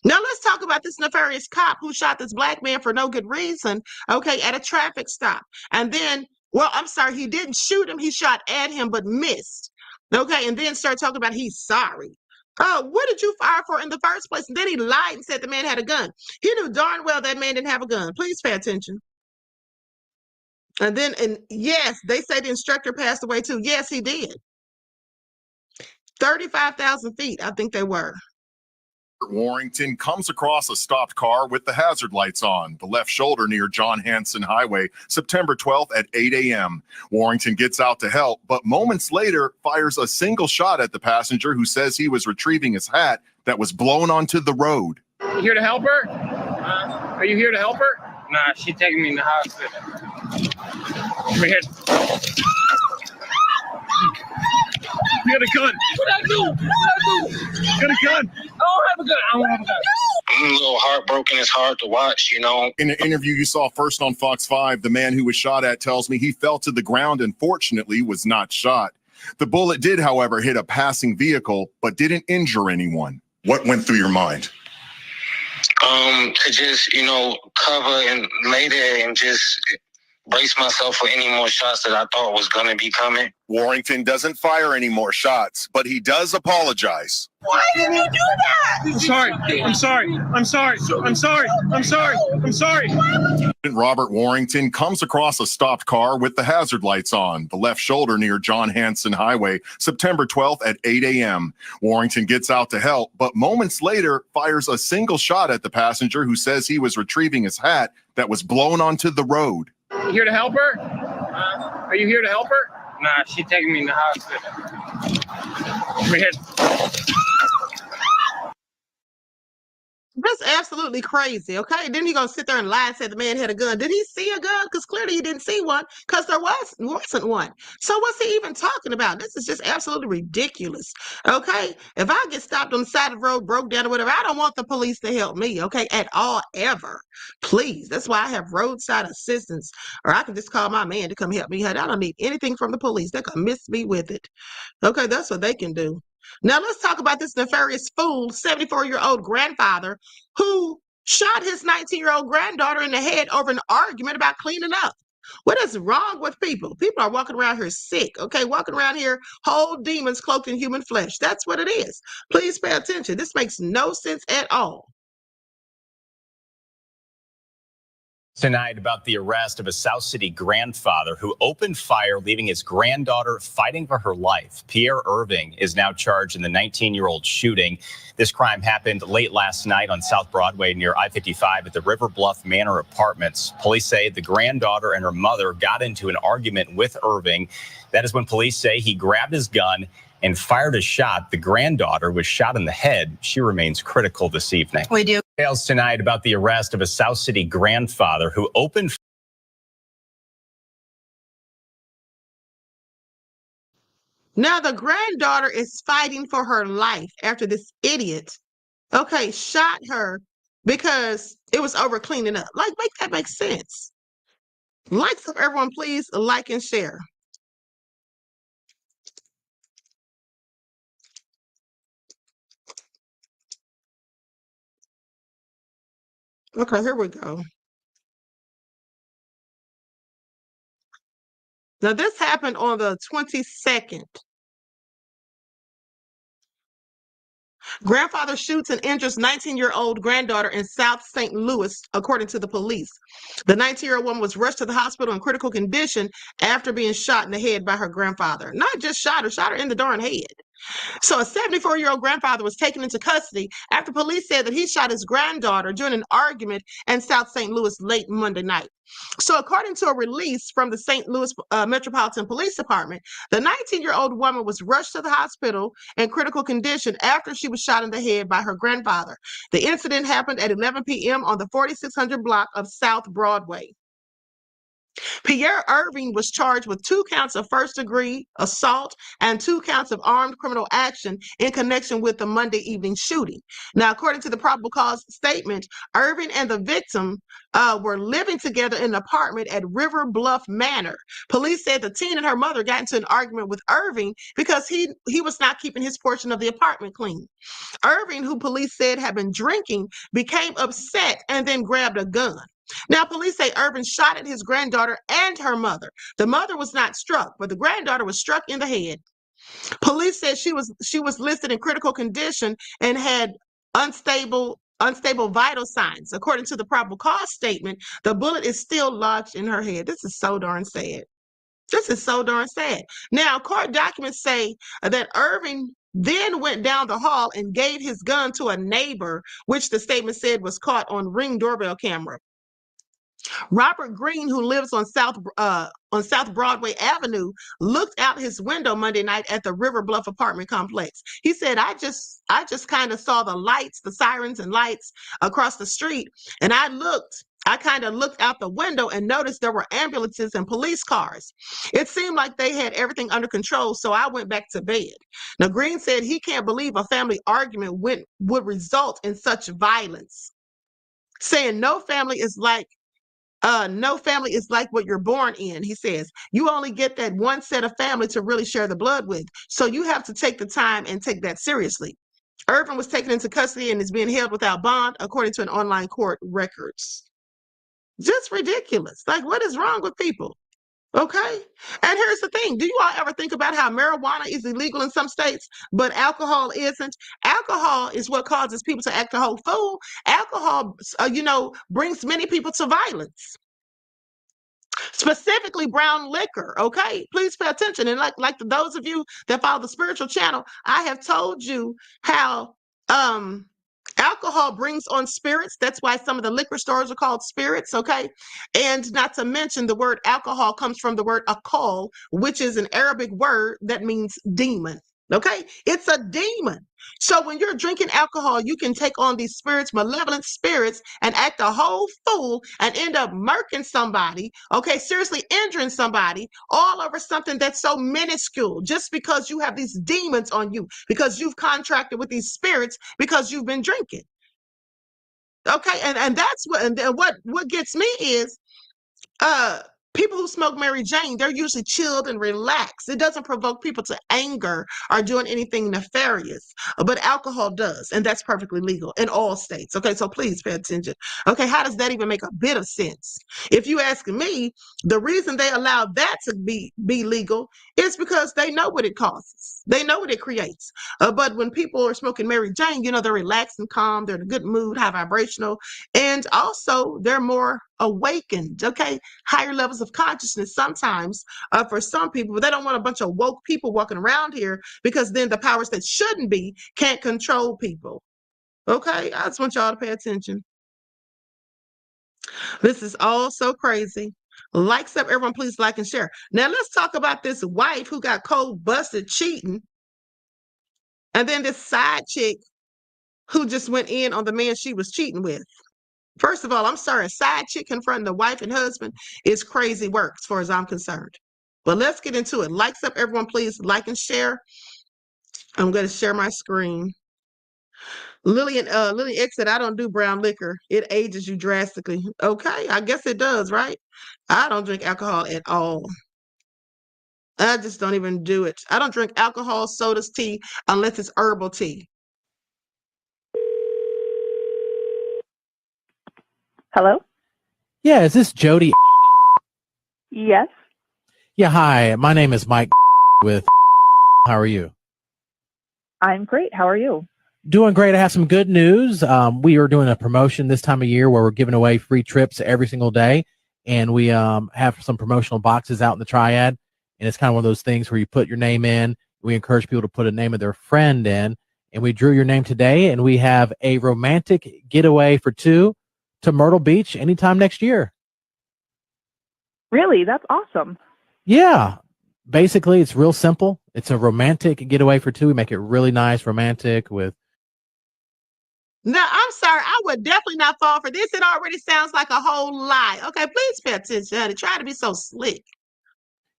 Now let's talk about this nefarious cop who shot this black man for no good reason, okay, at a traffic stop. And then, well, I'm sorry, he didn't shoot him, he shot at him, but missed. Okay, and then started talking about he's sorry. Oh, what did you fire for in the first place? And then he lied and said the man had a gun. He knew darn well that man didn't have a gun. Please pay attention. And then, and yes, they say the instructor passed away too. Yes, he did. 35,000 feet, I think they were. Warrington comes across a stopped car with the hazard lights on, the left shoulder near John Hanson Highway, September 12th at 8 a.m. Warrington gets out to help, but moments later fires a single shot at the passenger who says he was retrieving his hat that was blown onto the road. You here to help her? Are you here to help her? Nah, she's taking me in the hospital. Come here. You got a gun. What I do? You got a gun. I don't have a gun. I don't have a gun. I'm a little heartbroken. It's hard to watch, you know. In an interview you saw first on Fox 5, the man who was shot at tells me he fell to the ground and fortunately was not shot. The bullet did, however, hit a passing vehicle, but didn't injure anyone. What went through your mind? To just, you know, cover and lay there and just brace myself for any more shots that I thought was going to be coming. Warrington doesn't fire any more shots, but he does apologize. Why did you do that? I'm sorry. I'm sorry. I'm sorry. I'm sorry. I'm sorry. I'm sorry. Robert Warrington comes across a stopped car with the hazard lights on, the left shoulder near John Hanson Highway, September 12th at 8 a.m. Warrington gets out to help, but moments later fires a single shot at the passenger who says he was retrieving his hat that was blown onto the road. You here to help her? Are you here to help her? Nah, she's taking me in the hospital. Come here. Just absolutely crazy, okay? Then he gonna sit there and lie and say the man had a gun. Did he see a gun? Because clearly he didn't see one because there wasn't one. So what's he even talking about? This is just absolutely ridiculous, okay? If I get stopped on the side of the road, broke down or whatever, I don't want the police to help me, okay, at all, ever. Please. That's why I have roadside assistance, or I can just call my man to come help me. I don't need anything from the police. They can miss me with it. Okay, that's what they can do. Now let's talk about this nefarious fool, 74-year-old grandfather who shot his 19-year-old granddaughter in the head over an argument about cleaning up. What is wrong with people? People are walking around here sick, okay? Walking around here whole demons cloaked in human flesh. That's what it is. Please pay attention. This makes no sense at all. Tonight about the arrest of a South City grandfather who opened fire, leaving his granddaughter fighting for her life. Pierre Irving is now charged in the 19-year-old shooting. This crime happened late last night on South Broadway near I-55 at the River Bluff Manor Apartments. Police say the granddaughter and her mother got into an argument with Irving. That is when police say he grabbed his gun and fired a shot. The granddaughter was shot in the head. She remains critical this evening. We do. Details tonight about the arrest of a South City grandfather who opened. Now the granddaughter is fighting for her life after this idiot, okay, shot her because it was over cleaning up. Like, make that make sense. Likes of everyone, please like and share. Okay, here we go. Now this happened on the 22nd. Grandfather shoots and injures 19-year-old granddaughter in South St. Louis, according to the police. The 19-year-old woman was rushed to the hospital in critical condition after being shot in the head by her grandfather. Not just shot her in the darn head. So a 74-year-old grandfather was taken into custody after police said that he shot his granddaughter during an argument in South St. Louis late Monday night. So according to a release from the St. Louis Metropolitan Police Department, the 19-year-old woman was rushed to the hospital in critical condition after she was shot in the head by her grandfather. The incident happened at 11 p.m. on the 4600 block of South Broadway. Pierre Irving was charged with 2 counts of first-degree assault and 2 counts of armed criminal action in connection with the Monday evening shooting. Now, according to the probable cause statement, Irving and the victim were living together in an apartment at River Bluff Manor. Police said the teen and her mother got into an argument with Irving because he was not keeping his portion of the apartment clean. Irving, who police said had been drinking, became upset and then grabbed a gun. Now, police say Irving shot at his granddaughter and her mother. The mother was not struck, but the granddaughter was struck in the head. Police said she was listed in critical condition and had unstable vital signs. According to the probable cause statement, the bullet is still lodged in her head. This is so darn sad. This is so darn sad. Now, court documents say that Irving then went down the hall and gave his gun to a neighbor, which the statement said was caught on Ring doorbell camera. Robert Green, who lives on South Broadway Avenue, looked out his window Monday night at the River Bluff apartment complex. He said, I just kind of saw the lights, the sirens and lights across the street, and I kind of looked out the window and noticed there were ambulances and police cars. It seemed like they had everything under control, so I went back to bed. Now, Green said he can't believe a family argument would result in such violence, saying no family is like what you're born in. He says, you only get that one set of family to really share the blood with. So you have to take the time and take that seriously. Irving was taken into custody and is being held without bond, according to an online court records. Just ridiculous. Like, what is wrong with people? Okay. And here's the thing. Do you all ever think about how marijuana is illegal in some states, but alcohol isn't? Alcohol is what causes people to act a whole fool. Alcohol, brings many people to violence. Specifically brown liquor, okay? Please pay attention. And like those of you that follow the spiritual channel, I have told you how alcohol brings on spirits. That's why some of the liquor stores are called spirits, okay? And not to mention the word alcohol comes from the word akal, which is an Arabic word that means demon. Okay, it's a demon. So when you're drinking alcohol, you can take on these spirits, malevolent spirits, and act a whole fool and end up murking somebody, okay, seriously injuring somebody, all over something that's so minuscule, just because you have these demons on you, because you've contracted with these spirits because you've been drinking. Okay, and that's what, and then what gets me is people who smoke Mary Jane, they're usually chilled and relaxed. It doesn't provoke people to anger or doing anything nefarious, but alcohol does, and that's perfectly legal in all states. Okay, so please pay attention. Okay, how does that even make a bit of sense? If you ask me, the reason they allow that to be legal is because they know what it causes. They know what it creates. But when people are smoking Mary Jane, you know, they're relaxed and calm, they're in a good mood, high vibrational, and also they're more awakened, okay? Higher levels of consciousness sometimes for some people, but they don't want a bunch of woke people walking around here because then the powers that shouldn't be can't control people. Okay, I just want y'all to pay attention. This is all so crazy. Likes up, everyone, please like and share. Now let's talk about this wife who got cold busted cheating, and then this side chick who just went in on the man she was cheating with. First of all, I'm sorry, a side chick confronting the wife and husband is crazy work as far as I'm concerned. But let's get into it. Likes up, everyone, please like and share. I'm going to share my screen. Lillian X said, I don't do brown liquor. It ages you drastically. Okay, I guess it does, right? I don't drink alcohol at all. I just don't even do it. I don't drink alcohol, sodas, tea, unless it's herbal tea. Hello? Yeah, is this Sh0t? Yes. Yeah, hi. My name is Mike with How are you? I'm great. How are you? Doing great. I have some good news. We are doing a promotion this time of year where we're giving away free trips every single day. And we have some promotional boxes out in the Triad. And it's kind of one of those things where you put your name in. We encourage people to put a name of their friend in. And we drew your name today. And we have a romantic getaway for two to Myrtle Beach anytime next year. Really? That's awesome. Yeah. Basically, it's real simple. It's a romantic getaway for two. We make it really nice, romantic with. No, I'm sorry. I would definitely not fall for this. It already sounds like a whole lie. Okay, please pay attention, honey. Try to be so slick.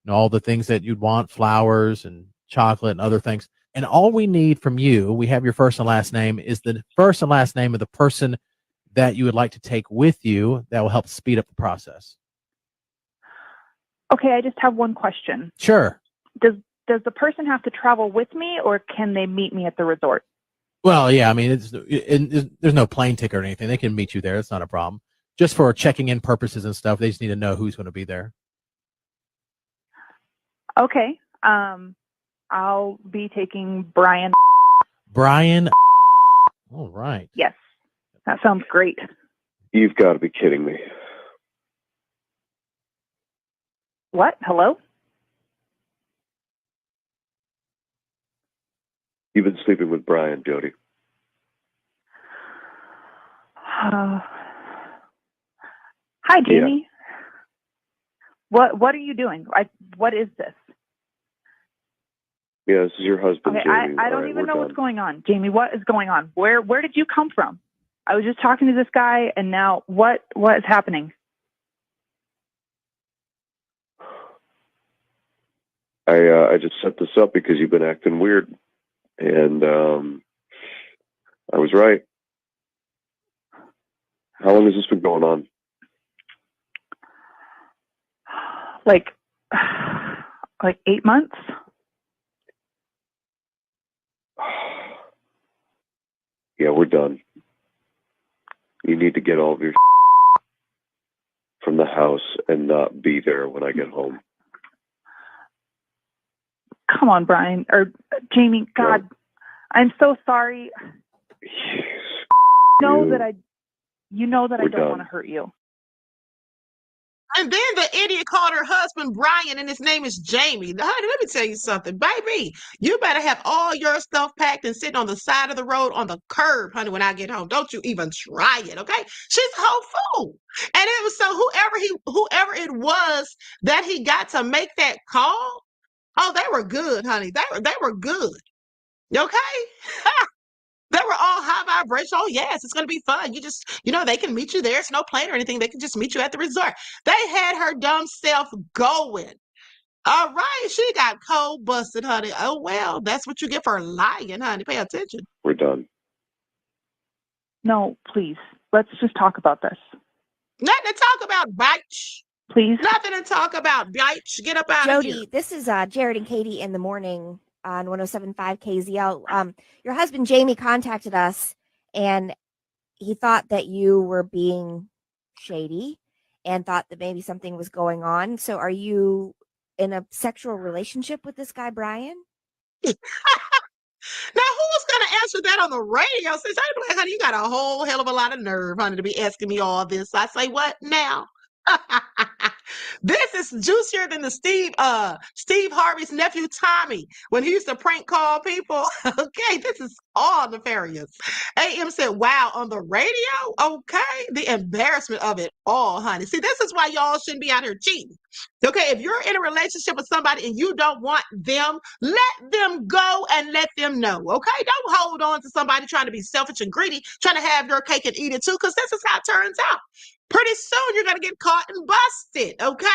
All the things that you'd want, flowers and chocolate and other things. And all we need from you, we have your first and last name, is the first and last name of the person that you would like to take with you that will help speed up the process. Okay, I just have one question. Sure. Does the person have to travel with me, or can they meet me at the resort? Well, yeah, I mean, there's no plane ticket or anything. They can meet you there. It's not a problem. Just for checking in purposes and stuff, they just need to know who's going to be there. Okay. I'll be taking Brian. Brian. All right. Yes. That sounds great. You've got to be kidding me. What? Hello? You've been sleeping with Brian, Sh0t. Hi, Jamie. Yeah. What are you doing? What is this? Yeah, this is your husband, Okay, Jamie. I don't even know what's going on. Jamie, what is going on? Where did you come from? I was just talking to this guy, and now what is happening? I just set this up because you've been acting weird, and I was right. How long has this been going on? Like 8 months. Yeah, we're done. You need to get all of your from the house and not be there when I get home. Come on, Brian or Jamie. God, yeah. I'm so sorry. You know that I don't want to hurt you. And then the idiot called her husband Brian, and his name is Jamie. Honey, let me tell you something, baby. You better have all your stuff packed and sitting on the side of the road on the curb, honey, when I get home. Don't you even try it, okay? She's a whole fool. And it was so whoever it was that he got to make that call, oh, they were good, honey. They were good. Okay. They were all high vibration. Oh, yes, it's going to be fun. You just, they can meet you there. It's no plane or anything. They can just meet you at the resort. They had her dumb self going. All right, she got cold busted, honey. Oh, well, that's what you get for lying, honey. Pay attention. We're done. No, please. Let's just talk about this. Nothing to talk about, bitch. Please. Nothing to talk about, bitch. Get up out of here. Sh0t, this is Jared and Katie in the morning on 107.5 KZL. Your husband Jamie contacted us, and he thought that you were being shady and thought that maybe something was going on. So are you in a sexual relationship with this guy, Brian? Now, who's going to answer that on the radio? Since I'm like, honey, you got a whole hell of a lot of nerve, honey, to be asking me all this. I say, what now? This is juicier than the Steve Harvey's nephew Tommy when he used to prank call people. Okay, this is all nefarious. AM said, wow, on the radio? Okay, the embarrassment of it all, honey. See, this is why y'all shouldn't be out here cheating. Okay, if you're in a relationship with somebody and you don't want them, let them go and let them know. Okay, don't hold on to somebody trying to be selfish and greedy, trying to have your cake and eat it too, because this is how it turns out. Pretty soon you're going to get caught and busted, okay?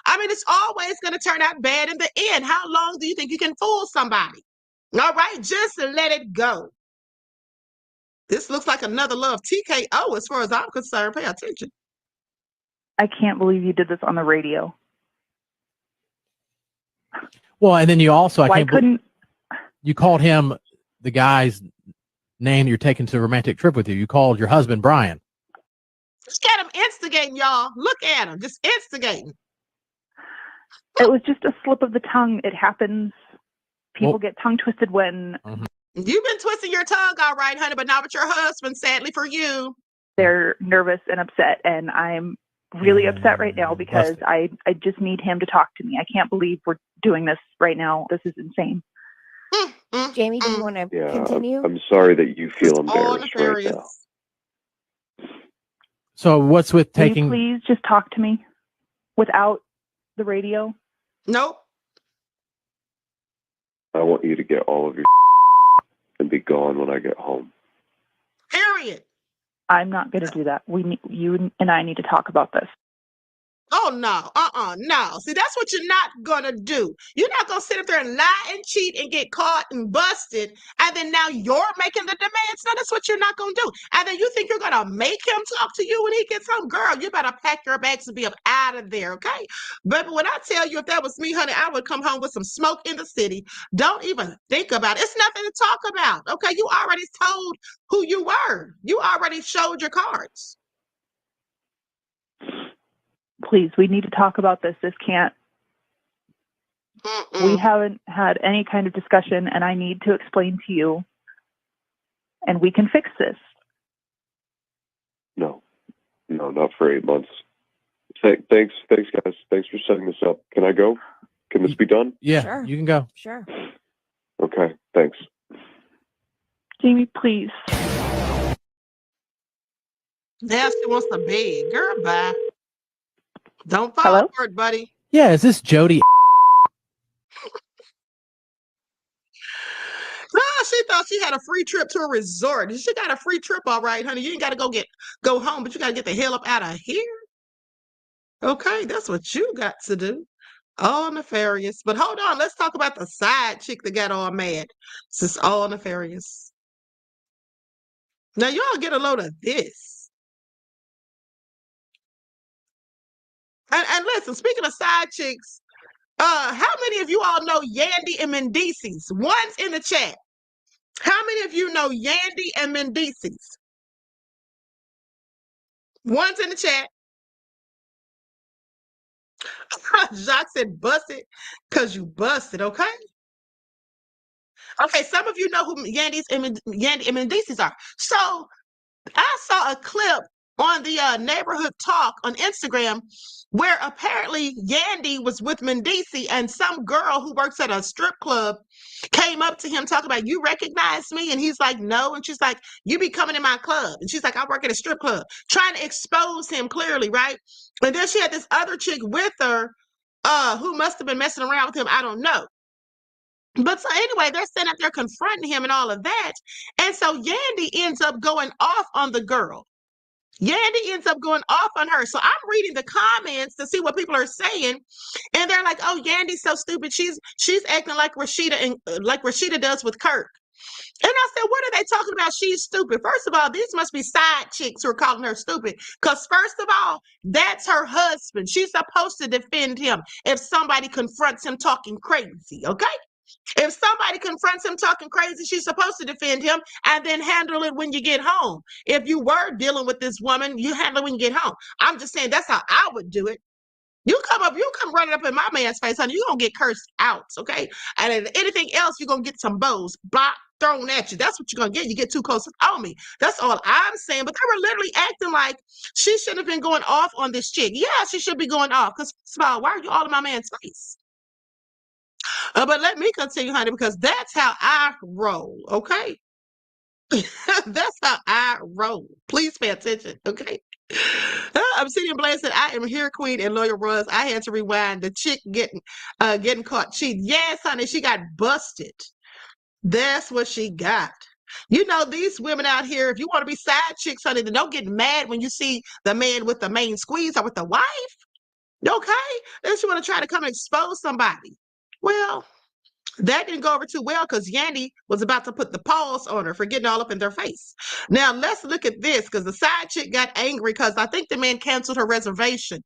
I mean, it's always going to turn out bad in the end. How long do you think you can fool somebody? All right, just let it go. This looks like another love TKO as far as I'm concerned. Pay attention. I can't believe you did this on the radio. Well, and then you also, couldn't you called him the guy's name that you're taking to a romantic trip with you. You called your husband Brian. Look at him instigating, y'all. Look at him, just instigating. It was just a slip of the tongue. It happens. People get tongue twisted when You've been twisting your tongue, all right, honey, but not with your husband, sadly for you. they're nervous and upset. And I'm really upset right now because I just need him to talk to me. I can't believe we're doing this right now. This is insane. Jamie, do you want to continue? I'm sorry that you feel embarrassed right now. So what's with Will taking? you please just talk to me without the radio? Nope. I want you to get all of your and be gone when I get home. Period. I'm not going to do that. You and I need to talk about this. Oh, no. No. See, that's what you're not going to do. You're not going to sit up there and lie and cheat and get caught and busted, and then now you're making the demands. No, that's what you're not going to do. And then you think you're going to make him talk to you when he gets home? Girl, you better pack your bags and be up out of there, okay? But when I tell you, if that was me, honey, I would come home with some smoke in the city. Don't even think about it. It's nothing to talk about, okay? You already told who you were. You already showed your cards. Please, we need to talk about this. This can't. We haven't had any kind of discussion, and I need to explain to you, and we can fix this. No, not for 8 months. Thanks, guys. Thanks for setting this up. Can I go? Can this be done? Yeah, Sure. you can go. Sure. Okay, thanks. Jamie, please. Nasty wants to beg. Girl, bye. Don't fall Hello? for it, buddy. Yeah, is this Sh0t? Oh, she thought she had a free trip to a resort. She got a free trip, all right, honey. You ain't got to go home, but you got to get the hell up out of here. Okay, that's what you got to do. All nefarious. But hold on, let's talk about the side chick that got all mad. This is all nefarious. Now, y'all get a load of this. And listen, speaking of side chicks, how many of you all know Yandy and Mendices? One's in the chat. How many of you know Yandy and Mendices? One's in the chat. Jacques said, busted because you busted, okay? Okay, some of you know who Yandy and Mendices are. So I saw a clip on the neighborhood talk on Instagram where apparently Yandy was with Mendici and some girl who works at a strip club came up to him talking about, you recognize me? And he's like, no. And she's like, you be coming in my club. And she's like, I work at a strip club, trying to expose him clearly, right? And then she had this other chick with her who must have been messing around with him. I don't know. But so anyway, they're sitting up there confronting him and all of that. And so Yandy ends up going off on the girl. Yandy ends up going off on her. So I'm reading the comments to see what people are saying. And they're like, oh, Yandy's so stupid. She's acting like Rashida and like Rashida does with Kirk. And I said, what are they talking about? She's stupid. First of all, these must be side chicks who are calling her stupid. Because first of all, that's her husband. She's supposed to defend him if somebody confronts him talking crazy, okay? If somebody confronts him talking crazy, she's supposed to defend him and then handle it when you get home. If you were dealing with this woman, you handle it when you get home. I'm just saying that's how I would do it. You come running up in my man's face, honey, you're going to get cursed out, okay? And if anything else, you're going to get some bows thrown at you. That's what you're going to get. You get too close on me. That's all I'm saying. But they were literally acting like she shouldn't have been going off on this chick. Yeah, she should be going off. Because, why are you all in my man's face? But let me continue, honey, because that's how I roll, okay? That's how I roll. Please pay attention, okay? Obsidian Blaze said, I am here, Queen, and Lawyer Russ. I had to rewind the chick getting caught cheating. Yes, honey, she got busted. That's what she got. You know, these women out here, if you want to be side chicks, honey, then don't get mad when you see the man with the main squeeze or with the wife. Okay? Then you want to try to come and expose somebody. Well, that didn't go over too well because Yandy was about to put the pause on her for getting all up in their face. Now, let's look at this because the side chick got angry because I think the man canceled her reservation.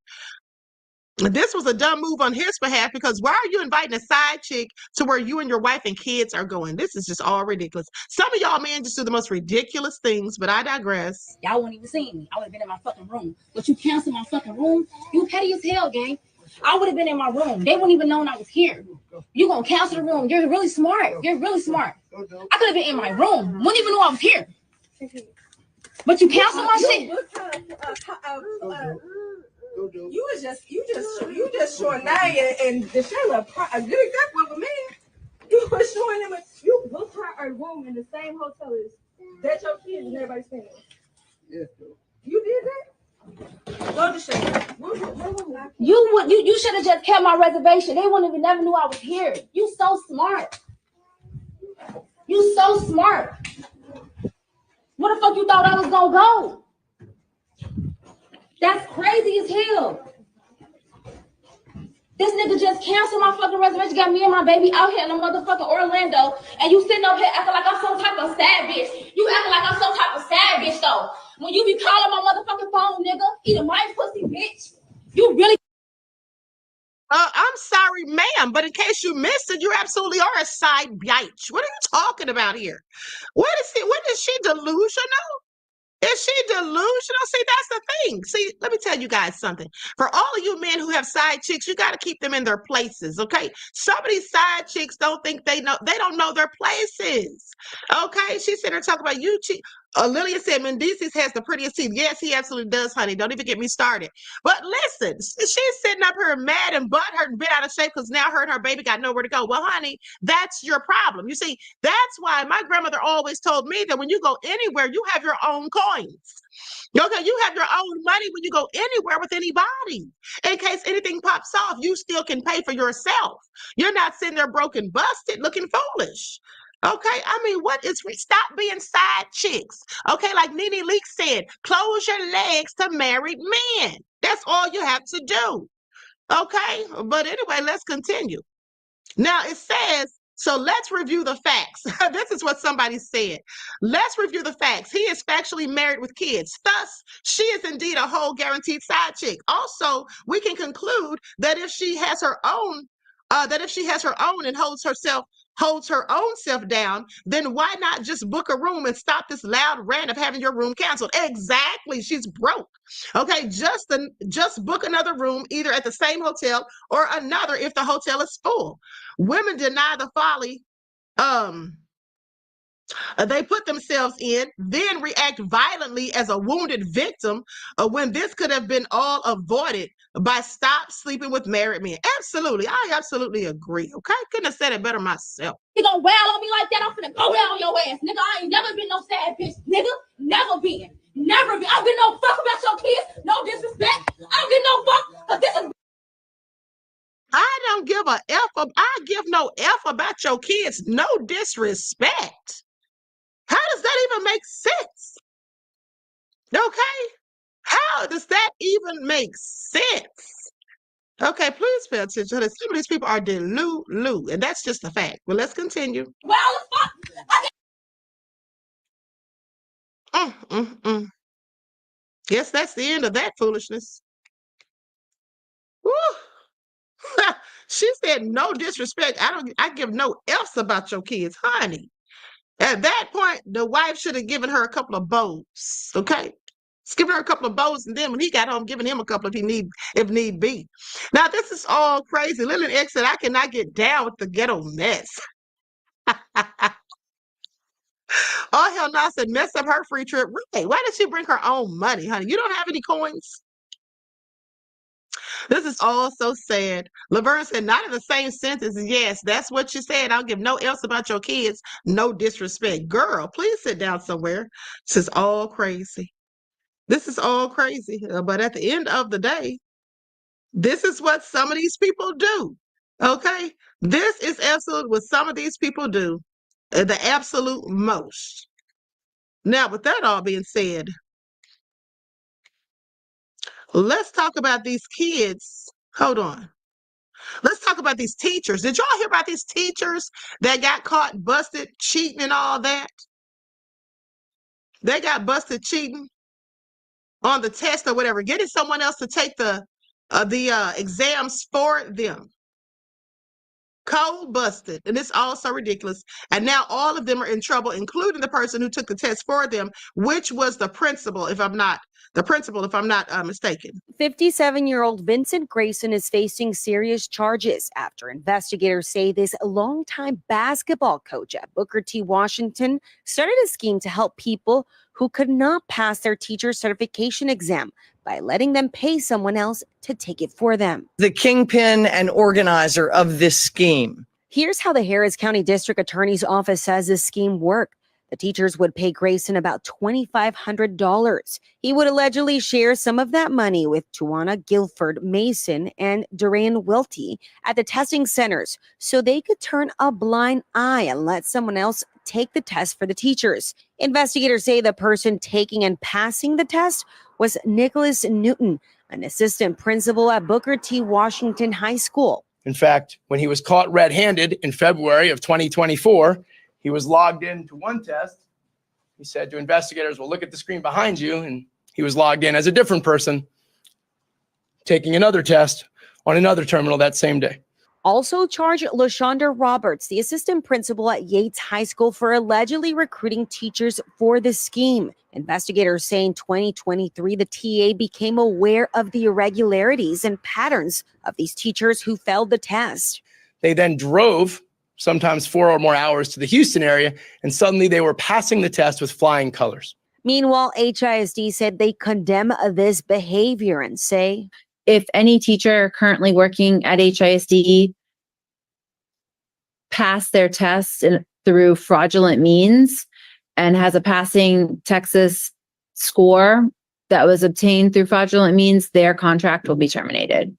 This was a dumb move on his behalf because why are you inviting a side chick to where you and your wife and kids are going? This is just all ridiculous. Some of y'all men just do the most ridiculous things, but I digress. Y'all wouldn't even see me. I would have been in my fucking room. But you canceled my fucking room? You petty as hell, gang. I would have been in my room. They wouldn't even know I was here. You gonna cancel the room. You're really smart. You're really smart. I could have been in my room. Wouldn't even know I was here. But you canceled my shit. You just showing Naya and Deshayla a good example of a man. You were showing them you booked her a room in the same hotel as that your kids and everybody staying. Yeah. You did that? Go to Deshayla. You should have just kept my reservation. They wouldn't even never knew I was here. You so smart. You so smart. Where the fuck you thought I was gonna go? That's crazy as hell. This nigga just canceled my fucking reservation, got me and my baby out here in the motherfucking Orlando, and you sitting up here acting like I'm some type of sad bitch. You acting like I'm some type of sad bitch, though. When you be calling my motherfucking phone, nigga, eating my pussy, bitch. You really... I'm sorry, ma'am, but in case you missed it, you absolutely are a side bitch. What are you talking about here? What is she delusional? Is she delusional? See, that's the thing. See, let me tell you guys something. For all of you men who have side chicks, you got to keep them in their places, okay? Some of these side chicks don't think they don't know their places, okay? She said her talking about you cheat. Lilia said Mendices has the prettiest teeth. Yes, he absolutely does, honey. Don't even get me started. But listen, she's sitting up here mad and butthurt and bent out of shape because now her and her baby got nowhere to go. Well, honey, that's your problem. You see, that's why my grandmother always told me that when you go anywhere, you have your own coins. Okay, you have your own money when you go anywhere with anybody. In case anything pops off, you still can pay for yourself. You're not sitting there broken, busted, looking foolish. Okay, I mean, we stop being side chicks. Okay, like Nene Leak said, close your legs to married men. That's all you have to do. Okay, but anyway, let's continue. Now it says, so let's review the facts. This is what somebody said. Let's review the facts. He is factually married with kids. Thus, she is indeed a whole guaranteed side chick. Also, we can conclude that if she has her own, and holds her own self down, then why not just book a room and stop this loud rant of having your room canceled? Exactly. She's broke. Okay, just book another room either at the same hotel or another if the hotel is full. Women deny the folly they put themselves in, then react violently as a wounded victim when this could have been all avoided by stop sleeping with married men. Absolutely. I absolutely agree. Okay. Couldn't have said it better myself. You gonna wail on me like that? I'm finna go down on your ass, nigga. I ain't never been no sad bitch, nigga. Never been. Never been. I don't give no fuck about your kids. No disrespect. I don't give no fuck. Cause this is... I don't give a F. I give no F about your kids. No disrespect. How does that even make sense? Okay? How does that even make sense? Okay, please pay attention. Some of these people are delulu, and that's just a fact. Well, let's continue. Yes, that's the end of that foolishness. Woo. She said, no disrespect. I give no F's about your kids, honey. At that point, the wife should have given her a couple of bows. Okay. Just giving her a couple of bows, and then when he got home, giving him a couple if need be. Now, this is all crazy. Lillian X said, I cannot get down with the ghetto mess. Oh, hell no. I said, mess up her free trip. Right. Why did she bring her own money, honey? You don't have any coins? This is all so sad. Laverne said, not in the same sentence. Yes, that's what you said. I'll give no else about your kids. No disrespect. Girl, please sit down somewhere. This is all crazy. This is all crazy. But at the end of the day, this is what some of these people do. Okay? This is absolute what some of these people do. The absolute most. Now, with that all being said, let's talk about these kids. Hold on. Let's talk about these teachers. Did y'all hear about these teachers that got caught busted cheating and all that? They got busted cheating on the test or whatever, getting someone else to take the exams for them. Cold busted, and it's all so ridiculous. And now all of them are in trouble, including the person who took the test for them, which was the principal, if I'm not mistaken. 57-year-old Vincent Grayson is facing serious charges after investigators say this longtime basketball coach at Booker T. Washington started a scheme to help people who could not pass their teacher certification exam by letting them pay someone else to take it for them. The kingpin and organizer of this scheme. Here's how the Harris County District Attorney's Office says this scheme worked. The teachers would pay Grayson about $2,500. He would allegedly share some of that money with Tuana Guilford Mason and Duran Welty at the testing centers so they could turn a blind eye and let someone else take the test for the teachers. Investigators say the person taking and passing the test was Nicholas Newton, an assistant principal at Booker T. Washington High School. In fact, when he was caught red-handed in February of 2024, he was logged into one test. He said to investigators, well, look at the screen behind you. And he was logged in as a different person, taking another test on another terminal that same day. Also charged LaShonda Roberts, the assistant principal at Yates High School, for allegedly recruiting teachers for the scheme. Investigators say in 2023, the TA became aware of the irregularities and patterns of these teachers who failed the test. They then drove sometimes 4 or more hours to the Houston area, and suddenly they were passing the test with flying colors. Meanwhile, HISD said they condemn this behavior and say, if any teacher currently working at HISD passed their test through fraudulent means and has a passing Texas score that was obtained through fraudulent means, their contract will be terminated.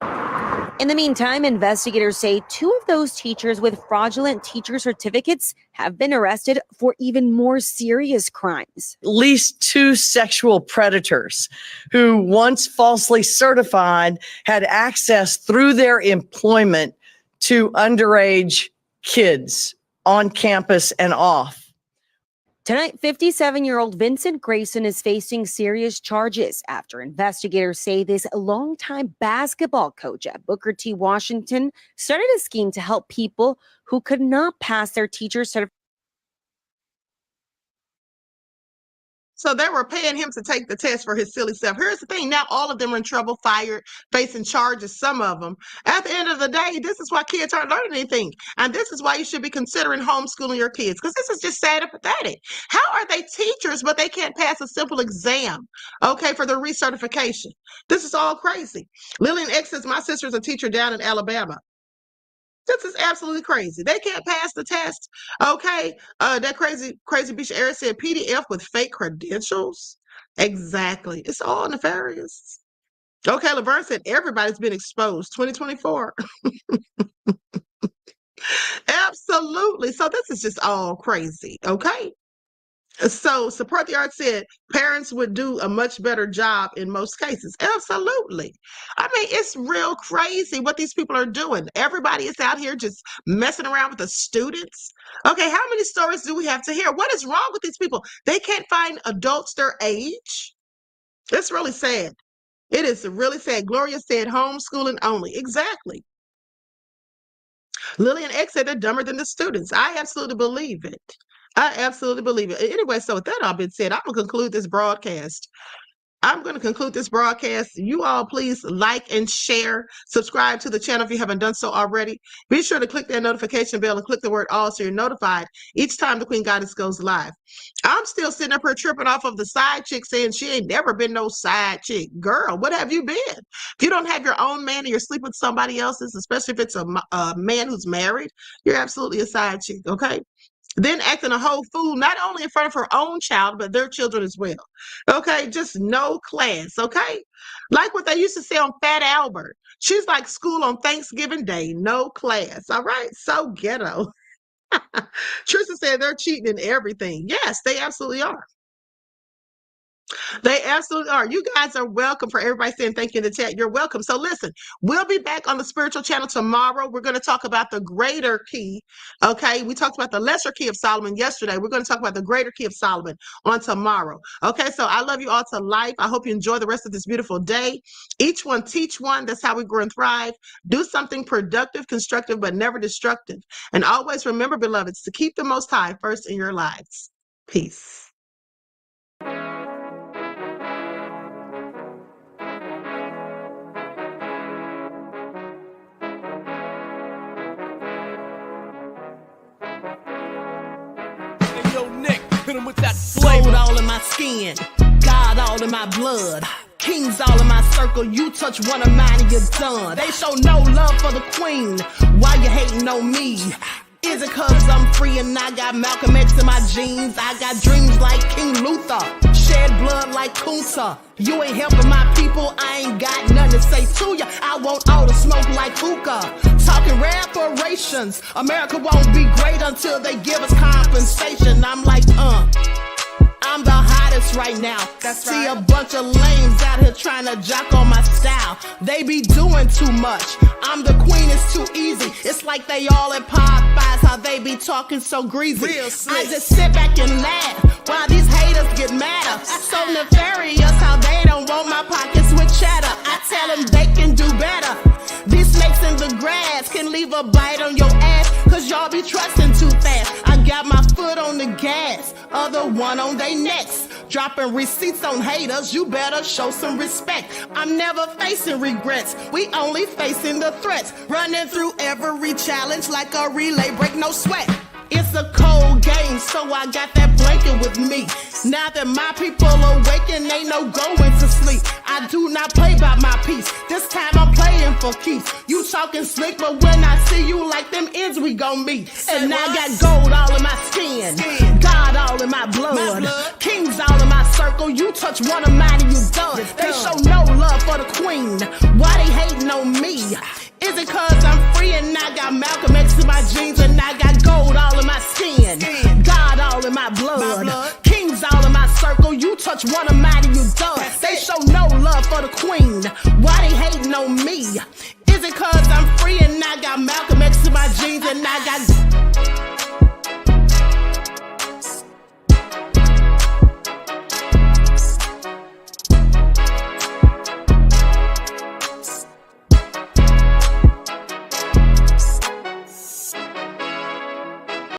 In the meantime, investigators say 2 of those teachers with fraudulent teacher certificates have been arrested for even more serious crimes. At least 2 sexual predators who, once falsely certified, had access through their employment to underage kids on campus and off. Tonight, 57-year-old Vincent Grayson is facing serious charges after investigators say this longtime basketball coach at Booker T. Washington started a scheme to help people who could not pass their teacher certification. So they were paying him to take the test for his silly self. Here's the thing. Now all of them are in trouble, fired, facing charges, some of them. At the end of the day, this is why kids aren't learning anything. And this is why you should be considering homeschooling your kids, because this is just sad and pathetic. How are they teachers, but they can't pass a simple exam, okay, for their recertification? This is all crazy. Lillian X says, my sister's a teacher down in Alabama. This is absolutely crazy. They can't pass the test. Okay. That crazy Bishop Eric said PDF with fake credentials. Exactly. It's all nefarious. Okay. Laverne said everybody's been exposed. 2024. Absolutely. So this is just all crazy. Okay. So Support the Arts said parents would do a much better job in most cases. Absolutely. I mean, it's real crazy what these people are doing. Everybody is out here just messing around with the students. Okay, how many stories do we have to hear? What is wrong with these people? They can't find adults their age. It's really sad. It is really sad. Gloria said homeschooling only. Exactly. Lillian X said they're dumber than the students. I absolutely believe it. I absolutely believe it. Anyway, so with that all been said, I'm going to conclude this broadcast. You all please like and share, subscribe to the channel if you haven't done so already. Be sure to click that notification bell and click the word all so you're notified each time the Queen Goddess goes live. I'm still sitting up here tripping off of the side chick saying she ain't never been no side chick. Girl, what have you been? If you don't have your own man and you're sleeping with somebody else's, especially if it's a man who's married, you're absolutely a side chick, okay? Then acting a whole fool, not only in front of her own child, but their children as well. Okay, just no class, okay? Like what they used to say on Fat Albert. She's like school on Thanksgiving Day, no class, all right? So ghetto. Trisha said they're cheating in everything. Yes, they absolutely are. They absolutely are. You guys are welcome. For everybody saying thank you in the chat, you're welcome. So listen, we'll be back on the spiritual channel tomorrow. We're going to talk about the greater key. Okay, we talked about the lesser key of Solomon yesterday. We're going to talk about the greater key of Solomon on tomorrow. Okay, so I love you all to life. I hope you enjoy the rest of this beautiful day. Each one teach one. That's how we grow and thrive. Do something productive, constructive, but never destructive. And always remember, beloveds, to keep the Most High first in your lives. Peace. With that flavor all in my skin, God all in my blood, kings all in my circle. You touch one of mine and you're done. They show no love for the queen. Why you hating on me? Is it cause I'm free and I got Malcolm X in my jeans? I got dreams like King Luther, shed blood like Kunta. You ain't helping my people, I ain't got nothing to say to ya. I want all the smoke like hookah. Talking reparations, America won't be great until they give us compensation. I'm like, I'm the hottest right now. That's See right. A bunch of lames out here trying to jock on my style. They be doing too much. I'm the queen, it's too easy. It's like they all at Popeyes, how they be talking so greasy. I just sit back and laugh while these haters get madder. So nefarious how they don't want my pockets with cheddar. I tell them they can do better. These snakes in the grass can leave a bite on your ass, cause y'all be trusting too fast. I got my foot on the gas, other one on they necks. Dropping receipts on haters, you better show some respect. I'm never facing regrets, we only facing the threats. Running through every challenge like a relay, break no sweat. It's a cold game, so I got that blanket with me. Now that my people awaken, ain't no going to sleep. I do not play by my piece. This time I'm playing for keeps. You talking slick, but when I see you like them ends, we gon' meet. And I got gold all in my skin, God all in my blood, kings all in my circle. You touch one of mine and you done. They show no love for the queen. Why they hating on me? Is it cause I'm free and I got Malcolm X in my jeans and I got gold all in my skin, God all in my blood, kings all in my circle. You touch one of mine and you done. They show no love for the queen. Why they hating on me? Is it cause I'm free and I got Malcolm X in my jeans and I got